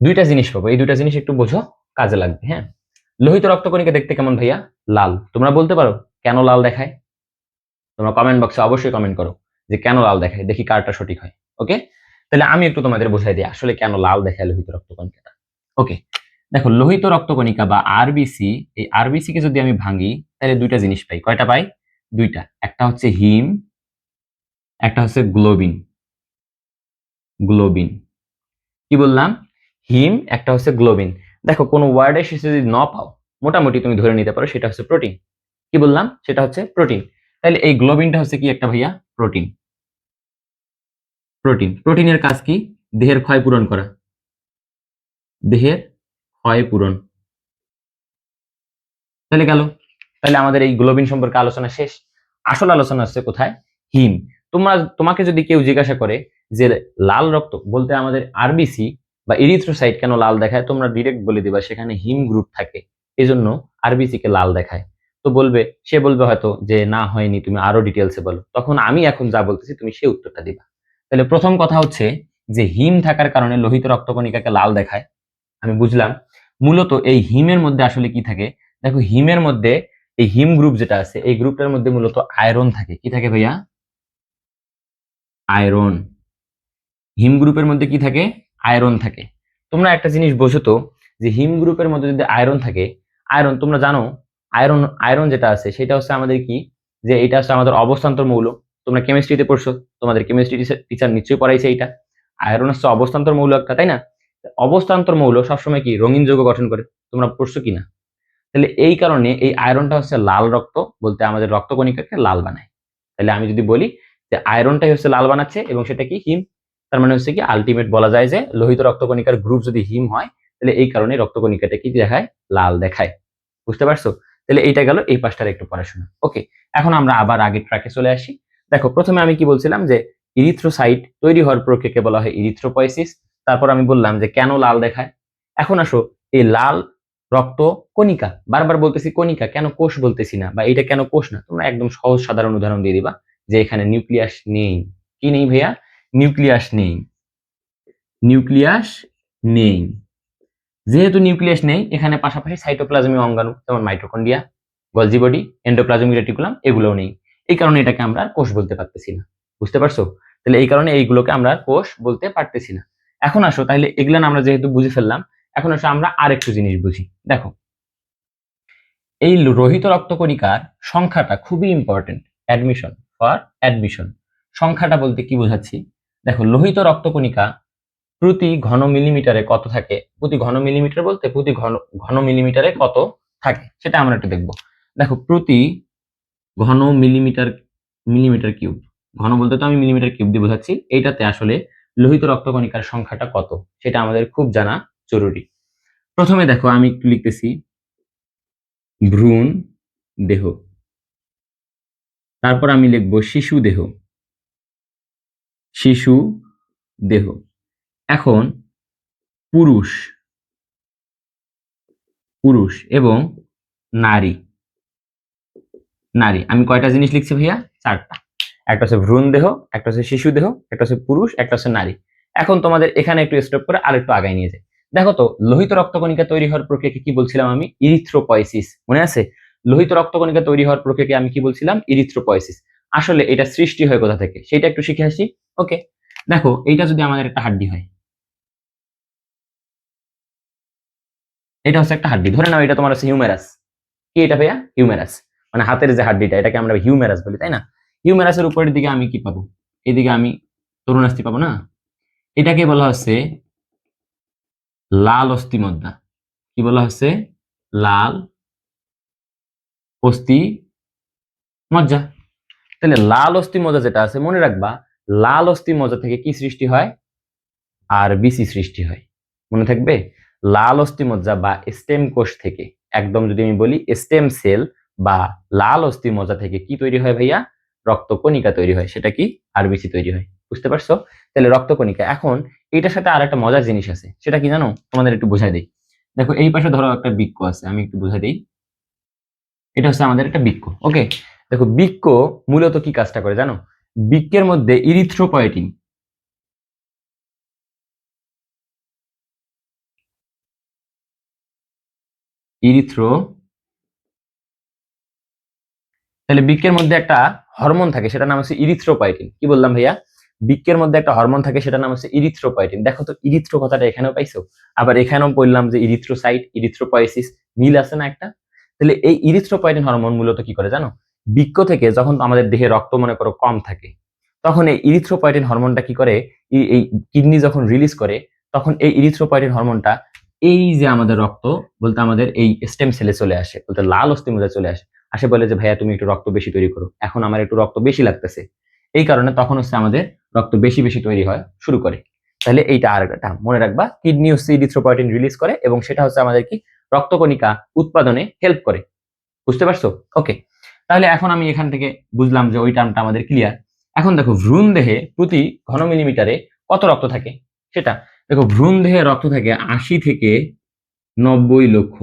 দুইটা জিনিস পাবো, এই দুইটা জিনিস একটু বোঝো, কাজে লাগবে। হ্যাঁ, লোহিত রক্তকণিকা দেখতে কেমন ভাইয়া? লাল। তোমরা বলতে পারো কেন লাল দেখায়? তোমরা কমেন্ট বক্সে অবশ্যই কমেন্ট করো যে কেন লাল দেখায়, দেখি কারটা সঠিক হয়। ওকে, তাহলে আমি একটু তোমাদের বোঝাই দিই আসলে কেন লাল দেখায় লোহিত রক্তকণিকাটা। ওকে, দেখো লোহিত রক্তকণিকা বা আরবিসি, এই আরবিসি কে যদি আমি ভাঙি তাহলে দুইটা জিনিস পাই। কয়টা পাই? দুইটা। একটা হচ্ছে হিম, একটা হচ্ছে গ্লোবিন। গ্লোবিন। কি বললাম? হিম, একটা হচ্ছে গ্লোবিন। দেখো কোন ওয়ার্ডের শেষে যদি ন পাও, মোটামুটি তুমি ধরে নিতে পারো সেটা হচ্ছে প্রোটিন। কি বললাম? সেটা হচ্ছে প্রোটিন। তাহলে এই গ্লোবিনটা হচ্ছে কি একটা ভাইয়া? প্রোটিন। প্রোটিন। প্রোটিনের কাজ কি? দেহের ক্ষয় পূরণ করা, দেহের ক্ষয় পূরণ। তাহলে গেল, তাহলে আমাদের এই গ্লোবিন সম্পর্কে আলোচনা শেষ। আসল আলোচনা হচ্ছে কোথায়? হিম। তোমাকে যদি কেউ জিজ্ঞাসা করে যে লাল রক্ত বলতে আমাদের আরবিসি বা ইরিথ্রোসাইট কেন লাল দেখায়, তোমরা ডিরেক্ট বলে দিবা সেখানে হিম গ্রুপ থাকে, এজন্য আরবিসি কে লাল দেখায়। তো সে বলবে হয়তো যে না হয়নি, তুমি আরো ডিটেলসে বলো। তখন আমি এখন যা বলতেছি তুমি সে উত্তরটা দিবা। তাহলে প্রথম কথা হচ্ছে যে হিম থাকার কারণে লোহিত রক্তকণিকাকে লাল দেখায়, আমি বুঝলাম। মূলত এই হিমের মধ্যে আসলে কি থাকে? দেখো, হিমের মধ্যে এই হিম গ্রুপ যেটা আছে, এই গ্রুপটার মধ্যে মূলত আয়রন থাকে। কি থাকে ভাইয়া? আয়রন। হিম গ্রুপের মধ্যে কি থাকে? আয়রন থাকে। তোমরা একটা জিনিস বোঝো তো, যে হিম গ্রুপের মধ্যে যদি আয়রন থাকে, আয়রন তোমরা জানো, আয়রন আয়রন যেটা আছে সেটা হচ্ছে আমাদের কি, যে এটা হচ্ছে আমাদের অবস্থান্তর মৌল। তোমরা কেমিস্ট্রিতে পড়ছো, তোমাদের কেমিস্ট্রি টিচার নিশ্চয়ই পড়াইছে এইটা। আয়রন হচ্ছে অবস্থান্তর মৌল একটা, তাই না? অবস্থান্তর মৌল সবসময় কি রঙিন যৌগ গঠন করে, তোমরা পড়ছো কিনা? তাহলে এই কারণে এই আয়রনটা হচ্ছে লাল রক্ত বলতে আমাদের রক্তকণিকাকে লাল বানায়। তাহলে আমি যদি বলি যে আয়রনটাই হচ্ছে লাল বানাচ্ছে এবং সেটা কি হিম, তার মানে হচ্ছে কি আলটিমেট বলা যায় যে লোহিত রক্তকণিকার গ্রুপ যদি হিম হয়, তাহলে এই কারণে রক্তকণিকাটা কি দেখায়? লাল দেখায়। বুঝতে পারছো? তাহলে এইটা গেল এই পাশটার একটু পড়াশোনা। ওকে, এখন আমরা আবার আগের ট্র্যাকে চলে আসি। দেখো, প্রথমে আমি কি বলছিলাম যে ইরিথ্রোসাইট তৈরি হওয়ার প্রক্রিয়াকে বলা হয় ইরিথ্রোপয়েসিস। তারপর আমি বললাম যে কেন লাল দেখায়। এখন আসো, এই লাল রক্ত কণিকা, বারবার বলতেছি কণিকা, কেন কোষ বলতেছি না, বা এটা কেন কোষ না? তোমরা একদম সহজ সাধারণ উদাহরণ দিয়ে দিবা যে এখানে নিউক্লিয়াস নেই। কি নেই ভাইয়া? নিউক্লিয়াস নেই। নিউক্লিয়াস নেই। যেহেতু নিউক্লিয়াস নেই, এখানে পাশাপাশি সাইটোপ্লাজমীয় অঙ্গাণু যেমন mitochondria, Golgi body, endoplasmic reticulum এগুলোও নেই। এই কারণে এটাকে আমরা আর কোষ বলতে পারতেছি না। বুঝতে পারছো? তাহলে এই কারণে এইগুলোকে আমরা আর কোষ বলতে পারতেছি না। এখন আসো, তাহলে এগুলো আমরা যেহেতু বুঝে ফেললাম, এখন আসো আমরা আরেকটু জিনিস বুঝি। দেখো, এই রোহিত রক্তকণিকার সংখ্যাটা খুবই ইম্পর্টেন্ট। Admission, for admission. সংখ্যাটা বলতে কি বোঝাচ্ছি? দেখো, লোহিত রক্তকণিকা প্রতি ঘন মিলিমিটারে কত থাকে? প্রতি ঘন মিলিমিটার বলতে প্রতি ঘন ঘন মিলিমিটারে কত থাকে সেটা আমরা একটু দেখব। দেখো, প্রতি ঘন মিলিমিটার, মিলিমিটার কিউব, ঘন বলতে তো আমি মিলিমিটার কিউব দিয়ে বোঝাচ্ছি, এইটাতে আসলে লোহিত রক্তকণিকার সংখ্যাটা কত সেটা আমাদের খুব জানা জরুরি। প্রথমে দেখো, আমি একটু লিখতেছি ভ্রূণ দেহ, তারপর আমি লিখব শিশু দেহ, শিশু দেহ। এখন পুরুষ, পুরুষ এবং নারী, নারী। আমি কয়টা জিনিস লিখছি ভাইয়া? চারটা। একটা হচ্ছে ভ্রূণ দেহ, একটা হচ্ছে শিশু দেহ, একটা হচ্ছে পুরুষ, একটা হচ্ছে নারী। এখন তোমাদের এখানে একটু স্টপ করে আরেকটু আগায় নিয়ে যায়। দেখো তো, লোহিত রক্তকণিকা তৈরি হওয়ার প্রক্রিয়াকে কি বলছিলাম আমি? ইরিথ্রোপয়েসিস। মনে আছে? লোহিত রক্তকণিকা তৈরি হওয়ার প্রক্রিয়াকে আমি কি বলছিলাম? ইরিথ্রোপয়েসিস। আসলে এটা সৃষ্টি হয় কোথা থেকে সেটা একটু শিখে আসি। ওকে, দেখো, এইটা যদি আমাদের একটা হাড্ডি হয়, এটা হচ্ছে একটা হাড্ডি, ধরে নাও এটা তোমার হচ্ছে হিউমেরাস। কি এটা ভাইয়া? হিউমেরাস। মানে হাতের যে হাড্ডিটা, এটাকে আমরা হিউমেরাস বলি, তাই না? হিউমেরাসের উপরের দিকে আমি কি পাবো? এদিকে আমি তরুণাস্থি পাবো না? এটাকে বলা হচ্ছে লাল অস্থিমজ্জা। কি বলা হচ্ছে? লাল অস্থি মজ্জা। তাহলে লাল অস্থি মজ্জা যেটা আছে, মনে রাখবা, লাল অস্থি মজ্জা থেকে কি সৃষ্টি হয়? আর বিসি সৃষ্টি হয়। মনে থাকবে? লাল অস্থি মজ্জা বা স্টেম কোষ থেকে, একদম যদি আমি বলি স্টেম সেল বা লাল অস্থি মজ্জা থেকে কি তৈরি হয় ভাইয়া? রক্তকণিকা তৈরি হয়। সেটা কি? আরবিসি তৈরি হয়। বুঝতে পারছো? তাহলে রক্তকণিকা। এখন এটার সাথে আর একটা মজার জিনিস আছে, সেটা কি জানো? তোমাদের একটু বুঝাই দিই। দেখো, এই পাশে ধরো একটা বৃক্ক আছে, আমি একটু বুঝাই দিই। এটা হচ্ছে আমাদের একটা বৃক্ক। ওকে, দেখো, বৃক্ক মূলত কি কাজটা করে জানো? বৃক্কের মধ্যে ইরিথ্রোপয়েটিন, ইরিথ্রো, তাহলে বৃক্কের মধ্যে একটা হরমোন থাকে, সেটার নাম হচ্ছে ইরিথ্রোপয়েটিন। কি বললাম ভাইয়া? বৃক্কের মধ্যে একটা হরমোন থাকে, সেটার নাম হচ্ছে ইরিথ্রোপয়েটিন। দেখো তো, ইরিথ্রো কথাটা এখানেও পাইছো, আবার এখানেও বললাম যে ইরিথ্রোসাইট, ইরিথ্রোপয়েসিস, মিল আছে না একটা? তাহলে এই ইরিথ্রোপয়েটিন হরমোন মূলত কি করে জানো? বৃক্ক থেকে যখন আমাদের দেহে রক্ত মনে করো কম থাকে, তখন এই ইরিথ্রোপয়েটিন হরমোনটা কি করে, এই কিডনি যখন রিলিজ করে, তখন এই ইরিথ্রোপয়েটিন হরমোনটা এই যে আমাদের রক্ত বলতে আমাদের এই স্টেম সেলে চলে আসে, বলতে লাল অস্থিমজ্জায় চলে আসে। আসে বলে যে ভাইয়া তুমি একটু রক্ত বেশি তৈরি করো, এখন আমার একটু রক্ত বেশি লাগতেছে। এই কারণে তখন হচ্ছে আমাদের রক্ত বেশি বেশি তৈরি হয় শুরু করে। তাহলে এইটা আর একটা মনে রাখবা, কিডনি হচ্ছে ইরিথ্রোপয়েটিন রিলিজ করে এবং সেটা হচ্ছে আমাদের কি রক্তকণিকা উৎপাদনে হেল্প করে। বুঝতে পারছো? ওকে, তাহলে এখন আমি এখান থেকে বুঝলাম যে ওই টার্মটা আমাদের ক্লিয়ার। এখন দেখো ভ্রূণ দেহে প্রতি ঘন মিলিমিটারে কত রক্ত থাকে সেটা দেখো। ভ্রূণ দেহে রক্ত থাকে 80 থেকে 90 লক্ষ।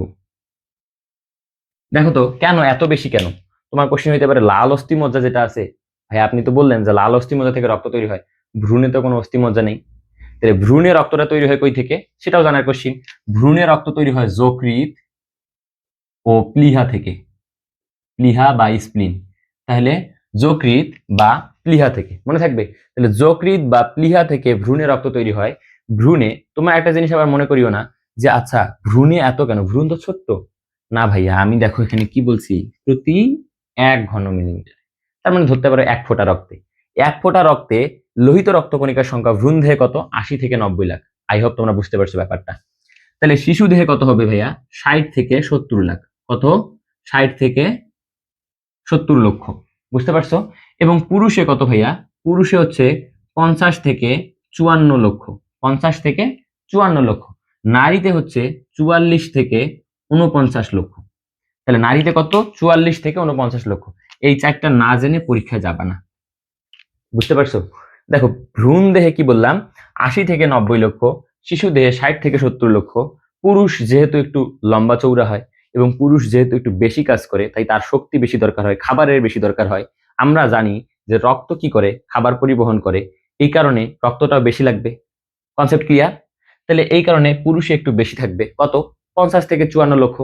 দেখো তো কেন এত বেশি কেন? তোমার কোশ্চেন হইতে পারে লাল অস্থিমজ্জা যেটা আছে, ভাই আপনি তো বললেন যে লাল অস্থিমজ্জা থেকে রক্ত তৈরি হয়, ভ্রূণে তো কোনো অস্থিমজ্জা নেই, তাহলে ভ্রূণে রক্তটা তৈরি হয় কই থেকে সেটাও জানার কোশ্চেন। ভ্রূণে রক্ত তৈরি হয় যকৃৎ ও প্লীহা থেকে, প্লীহা বা স্প্লিন। তাহলে যকৃৎ বা প্লীহা থেকে, মনে থাকবে। তাহলে যকৃৎ বা প্লীহা থেকে ভ্রূণে রক্ত তৈরি হয়। ভ্রূণে তোমার একটা জিনিস আবার মনে করিও না যে আচ্ছা ভ্রূণে এত কেন, ভ্রূণ তো ছোট্ট। না ভাইয়া, আমি দেখো এখানে কি বলছি, প্রতি 1 ঘন মিলিমিটার, তার মানে ধরতে পারো 1 ফোঁটা রক্তে, 1 ফোঁটা রক্তে লোহিত রক্তকণিকার সংখ্যা ভ্রূণ দেহে কত, 80 থেকে 90 লাখ। আই হোপ তোমরা বুঝতে পারছো ব্যাপারটা। তাহলে শিশু দেহে কত হবে ভাইয়া, 60 থেকে 70 লাখ। কত? 60 থেকে 70 লক্ষ। বুঝতে পারছো? এবং পুরুষে কত ভাইয়া, পুরুষে হচ্ছে 50 থেকে 54 লক্ষ। 50 থেকে 54 লক্ষ। নারীতে হচ্ছে 44 থেকে 49 লক্ষ। তাহলে নারীতে কত, 44 থেকে 49 লক্ষ। এই চারটা না জেনে পরীক্ষায় যাবা না। বুঝতে পারছো? দেখো ভ্রূণ দেহে কি বললাম, 80 থেকে 90 লক্ষ, শিশু দেহে 60 থেকে 70 লক্ষ। পুরুষ যেহেতু একটু লম্বা চৌড়া হয় এবং পুরুষ যেহেতু একটু বেশি কাজ করে, তাই তার শক্তি বেশি দরকার হয়, খাবারের বেশি দরকার হয়। আমরা জানি যে রক্ত কি করে, খাবার পরিবহন করে, এই কারণে রক্তটাও বেশি লাগবে। Concept clear? তাহলে এই কারণে পুরুষে একটু বেশি থাকবে, কত, 50 থেকে 54 লক্ষ।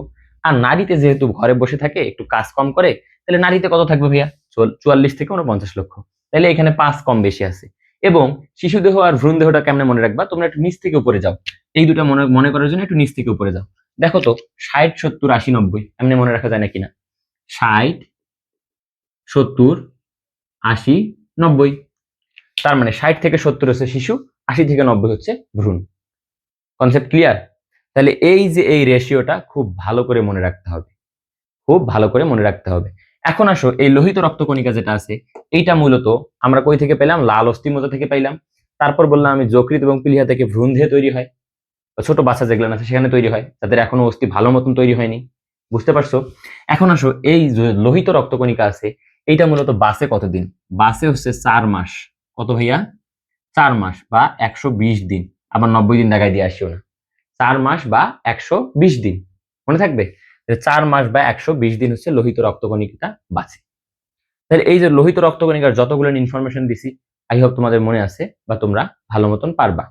আর নারীতে যেহেতু ঘরে বসে থাকে, একটু কাজ কম করে, তাহলে নারীতে কত থাকবে ভাইয়া, 44 থেকে 49 লক্ষ। তাহলে এখানে 5 কম বেশি আছে। এবং শিশু দেহ আর ভ্রূণ দেহটা কেমনে মনে রাখবা, তোমরা একটু নিচ থেকে উপরে যাও, এই দুটা মনে মনে করার জন্য একটু নিচ থেকে উপরে যাও। দেখো তো 60, 70, 80, 90 এমনি মনে রাখা যায় না কিনা? 60, 70, 80, 90। তার মানে 60 থেকে 70 হচ্ছে শিশু, 80 থেকে 90 হচ্ছে ভ্রূণ। Concept clear? তাহলে এই যে এই রেশিওটা খুব ভালো করে মনে রাখতে হবে, খুব ভালো করে মনে রাখতে হবে। এখন আসো এই লোহিত রক্তকণিকা যেটা আছে, এইটা মূলত আমরা কই থেকে পেলাম, লাল অস্থিমজ্জা থেকে পাইলাম। তারপর বললাম আমি যকৃৎ এবং প্লীহা থেকে ভ্রূণ দেহে তৈরি হয়, ছোট বাচ্চা যেগুলো আছে সেখানে তৈরি হয়, তাদের এখনো অস্থি ভালো মতন তৈরি হয়নি। বুঝতে পারছো? এখন আসো এই যে লোহিত রক্তকণিকা আছে, এইটা মূলত বাসে কতদিন? বাসে হচ্ছে 4 মাস। কত ভাইয়া? 4 মাস বা 120 দিন। আবার 90 দিন দেখাই দিয়ে আসিও না, 4 মাস বা 120 দিন। মনে থাকবে? 4 মাস বা 120 দিন হচ্ছে লোহিত রক্তকণিকা বাঁচে। তাহলে এই যে লোহিত রক্তকণিকার যতগুলো ইনফরমেশন দিছি, আই হোপ তোমাদের মনে আছে বা তোমরা ভালো মতন পারবা।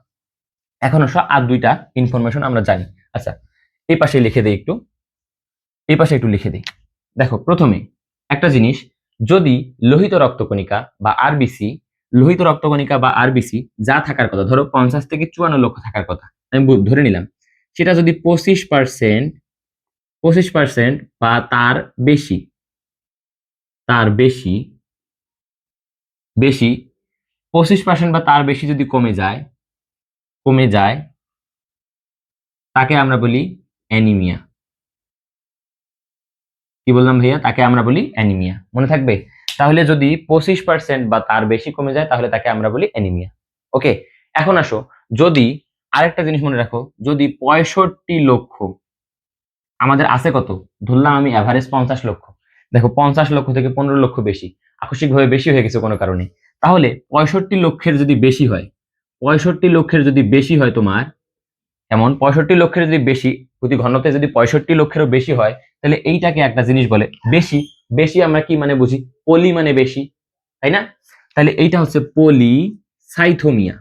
এখন আসো আর দুইটা ইনফরমেশন আমরা জানি। আচ্ছা, এই পাশে লিখে দেই একটু, এই পাশে একটু লিখে দিই। দেখো প্রথমে একটা জিনিস, যদি লোহিত রক্তকণিকা বা আরবিসি, লোহিত রক্তকণিকা বা আরবিসি যা থাকার কথা, ধরো 50 থেকে 54 লক্ষ থাকার কথা, আমি ধরে নিলাম, সেটা যদি 25% বা তার বেশি, তার বেশি বেশি 25% বা তার বেশি যদি কমে যায়, তাকে আমরা বলি অ্যানিমিয়া। কি বললাম ভাইয়া? তাকে আমরা বলি অ্যানিমিয়া। মনে থাকবে? তাহলে যদি 25% বা তার বেশি কমে যায়, তাহলে তাকে আমরা বলি অ্যানিমিয়া। ওকে, এখন আসো, যদি আরেকটা জিনিস মনে রাখো, যদি 65 লক্ষ, আমাদের আছে কত, ধরলাম আমি এভারেজ 50 লক্ষ, দেখো 50 লক্ষ থেকে 15 লক্ষ বেশি, আকস্মিকভাবে বেশি হয়ে গেছে কোনো কারণে, তাহলে 65 লক্ষের যদি বেশি হয়, 65 লক্ষের যদি বেশি হয় তোমার, এমন 65 লক্ষের যদি বেশি, প্রতি ঘনত্বে যদি 65 লক্ষেরও বেশি হয়, তাহলে এইটাকে একটা জিনিস বলে বেশি। বেশি আমরা কি মানে বুঝি? পলি মানে বেশি, তাই না? তাহলে এইটা হচ্ছে পলিসাইথোমিয়া,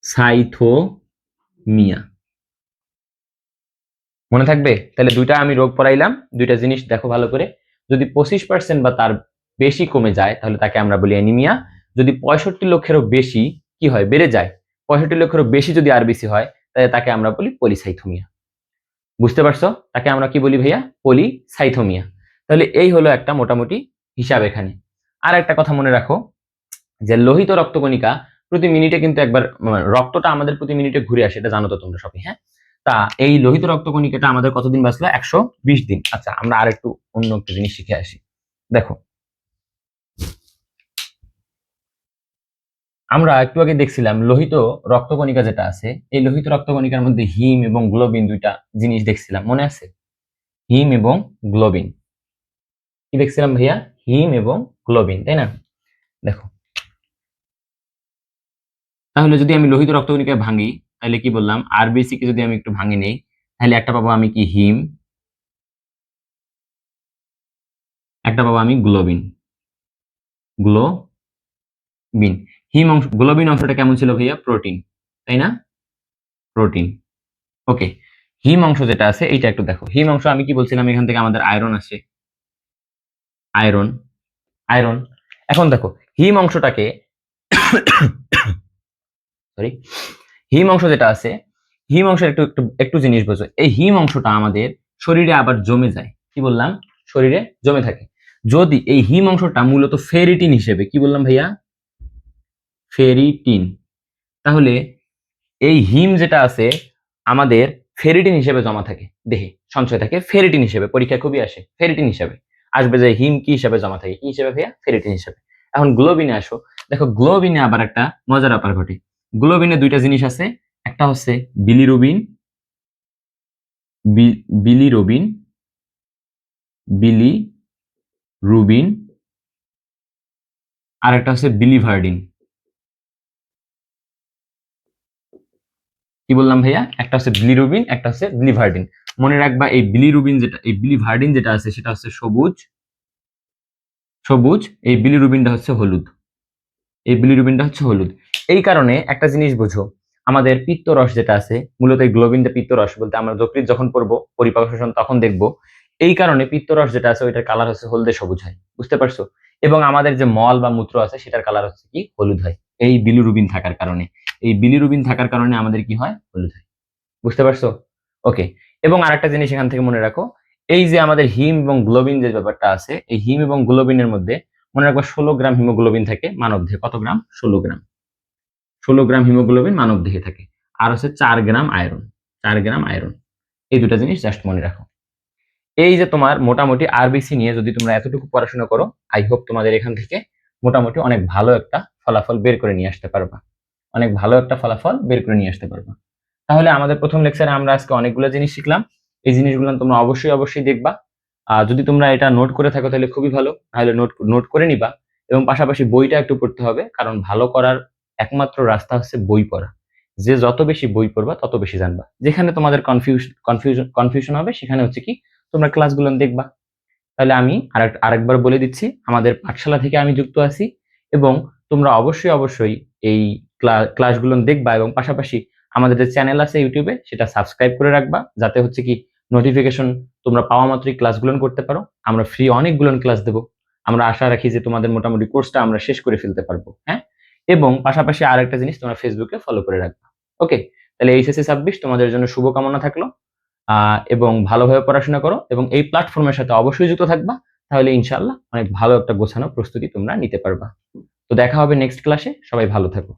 সাইথোমিয়া। মনে থাকবে? তাহলে দুইটা আমি রোগ পড়াইলাম, দুইটা জিনিস দেখো ভালো করে। যদি 25% বা তার বেশি কমে যায়, তাহলে তাকে আমরা বলি অ্যানিমিয়া। যদি 65 লক্ষেরও বেশি কি হয়, বেড়ে যায়, 65 লক্ষেরও বেশি যদি আরবিসি হয়, তাহলে তাকে আমরা বলি পলিসাইথোমিয়া। বুঝতে পারছো? তাকে আমরা কি বলি ভাইয়া? পলিসাইথোমিয়া। তাহলে এই হলো একটা মোটামুটি হিসাব এখানে। আর একটা কথা মনে রাখো, যে লোহিত রক্তকণিকা প্রতি মিনিটে কিন্তু একবার রক্তটা আমাদের প্রতি মিনিটে ঘুরে আসে, এটা জানো তো তোমরা সবাই, হ্যাঁ? তা এই লোহিত রক্তকণিকাটা আমাদের কতদিন বাঁচলো? 120 দিন। আচ্ছা, আমরা আর একটু অন্য একটা জিনিস শিখে আসি। দেখো আমরা একটু আগে দেখছিলাম লোহিত রক্তকণিকা যেটা আছে, এই লোহিত রক্তকণিকার মধ্যে হিম এবং গ্লোবিন দুইটা জিনিস দেখছিলাম, মনে আছে? হিম এবং গ্লোবিন। কি দেখছিলাম ভাইয়া? হিম এবং গ্লোবিন, তাই না? দেখো, তাহলে যদি আমি লোহিত রক্তকণিকায় ভাঙি, তাহলে কি বললাম, আরবিসি কে যদি আমি একটু ভাঙে নেই, তাহলে একটা পাবো আমি কি হিম, একটা পাবো আমি গ্লোবিন। গ্লোবিন, হিম অংশ, গ্লোবিন অংশটা কেমন ছিল ভাইয়া? প্রোটিন, তাই না? প্রোটিন। ওকে, হিম অংশ যেটা আছে এইটা একটু দেখো। হিম অংশ আমি কি বলছিলাম, এখান থেকে আমাদের আয়রন আসে, আয়রন, আয়রন। এখন দেখো, হিম অংশটাকে সরি, হিম অংশ যেটা আছে, হিম অংশের একটু একটু একটু জিনিস বোঝো। এই হিম অংশটা আমাদের শরীরে আবার জমে যায়, কি বললাম? শরীরে জমে থাকে। যদি এই হিম অংশটা মূলত ফেরিটিন হিসেবে, কি বললাম ভাইয়া? ফেরিটিন। তাহলে এই হিম যেটা আছে আমাদের ফেরিটিন হিসেবে জমা থাকে, দেহে সঞ্চয় থাকে ফেরিটিন হিসেবে, পরীক্ষায় খুবই আসে ফেরিটিন হিসেবে। আসবে যে হিম কি হিসেবে জমা থাকে, কি হিসেবে ভাইয়া? ফেরিটিন হিসেবে। এখন গ্লোবিনে আসো, দেখো গ্লোবিনে আবার একটা মজার ব্যাপার ঘটে। গ্লোবিনে দুইটা জিনিস আছে, একটা হচ্ছে বিলিরুবিন, বিলিরুবিন, বিলিরুবিন, আর একটা হচ্ছে বিলিভার্ডিন। কি বললাম ভাইয়া? একটা হচ্ছে বিলিরুবিন, একটা হচ্ছে বিলিভার্ডিন। মনে রাখবা, এই বিলিরুবিন যেটা, এই বিলিভার্ডিন যেটা আছে সেটা হচ্ছে সবুজ, সবুজ, এই বিলিরুবিনটা হচ্ছে হলুদ, এই বিলিরুবিনটা হচ্ছে হলুদ। এই কারণে একটা জিনিস বুঝো, আমাদের পিত্তরস যেটা আছে, মূলত এই গ্লোবিনটা পিত্তরস বলতে আমরা যকৃৎ যখন পড়বো পরিপাক শোষণ তখন দেখবো, এই কারণে পিত্তরস যেটা আছে ওইটার কালার হচ্ছে হলদে সবুজ হয়, বুঝতে পারছো? এবং আমাদের যে মল বা মূত্র আছে সেটার কালার হচ্ছে কি? হলুদ হয়, এই বিলিরুবিন থাকার কারণে। এই বিলিরুবিন থাকার কারণে আমাদের কি হয়? হলুদ হয়, বুঝতে পারছো? ওকে, এবং আরেকটা জিনিস এখান থেকে মনে রাখো, এই যে আমাদের হিম এবং গ্লোবিন যে ব্যাপারটা আছে, এই হিম এবং গ্লোবিনের মধ্যে মনে রাখবো 16 গ্রাম হিমোগ্লোবিন থাকে মানব দেহে। কত গ্রাম? 16 গ্রাম। 16 গ্রাম হিমোগ্লোবিন মানব দেহে থাকে। আর হচ্ছে 4 গ্রাম আয়রন, 4 গ্রাম আয়রন। এই দুটা জিনিস জাস্ট মনে রাখো। এই যে তোমার মোটামুটি আরবিসি নিয়ে যদি তোমরা এতটুকু পড়াশোনা করো, আই হোপ তোমাদের এখান থেকে মোটামুটি অনেক ভালো একটা ফলাফল বের করে নিয়ে আসতে পারবা, অনেক ভালো একটা ফলাফল বের করে নিয়ে আসতে পারবা। তাহলে আমাদের প্রথম লেকচারে আমরা আজকে অনেকগুলো জিনিস শিখলাম। এই জিনিসগুলো তোমরা অবশ্যই অবশ্যই দেখবা। আর যদি তোমরা এটা নোট করে থাকো তাহলে খুবই ভালো, তাহলে নোট নোট করে নিবা। এবং পাশাপাশি বইটা একটু পড়তে হবে, কারণ ভালো করার একমাত্র রাস্তা হচ্ছে বই পড়া। যে যত বেশি বই পড়বা তত বেশি জানবা। যেখানে তোমাদের কনফিউশন হবে সেখানে হচ্ছে কি, তোমরা ক্লাসগুলো দেখবা। তাহলে আমি আরেকবার বলে দিচ্ছি, আমাদের পাঠশালা থেকে আমি যুক্ত আছি, এবং তোমরা অবশ্যই অবশ্যই এই ক্লাসগুলো দেখবা, এবং পাশাপাশি আমাদের যে চ্যানেল আছে ইউটিউবে সেটা সাবস্ক্রাইব করে রাখবা, যাতে হচ্ছে কি নোটিফিকেশন তোমরা পাওয়া মাত্রই ক্লাসগুলো করতে পারো। আমরা ফ্রি অনেকগুলো ক্লাস দেবো। আমরা আশা রাখি যে তোমাদের মোটামুটি কোর্সটা আমরা শেষ করে ফেলতে পারবো, হ্যাঁ। এবং পাশাপাশি আরেকটা জিনিস, তোমরা ফেসবুকে ফলো করে রাখবা। ওকে, তাহলে এইচএসসি 26 তোমাদের জন্য শুভকামনা থাকলো। এবং ভালোভাবে পড়াশোনা করো, এবং এই প্ল্যাটফর্মের সাথে অবশ্যই যুক্ত থাকবা। তাহলে ইনশাআল্লাহ অনেক ভালো একটা গোছানো প্রস্তুতি তোমরা নিতে পারবা। তো দেখা হবে নেক্সট ক্লাসে, সবাই ভালো থাকো।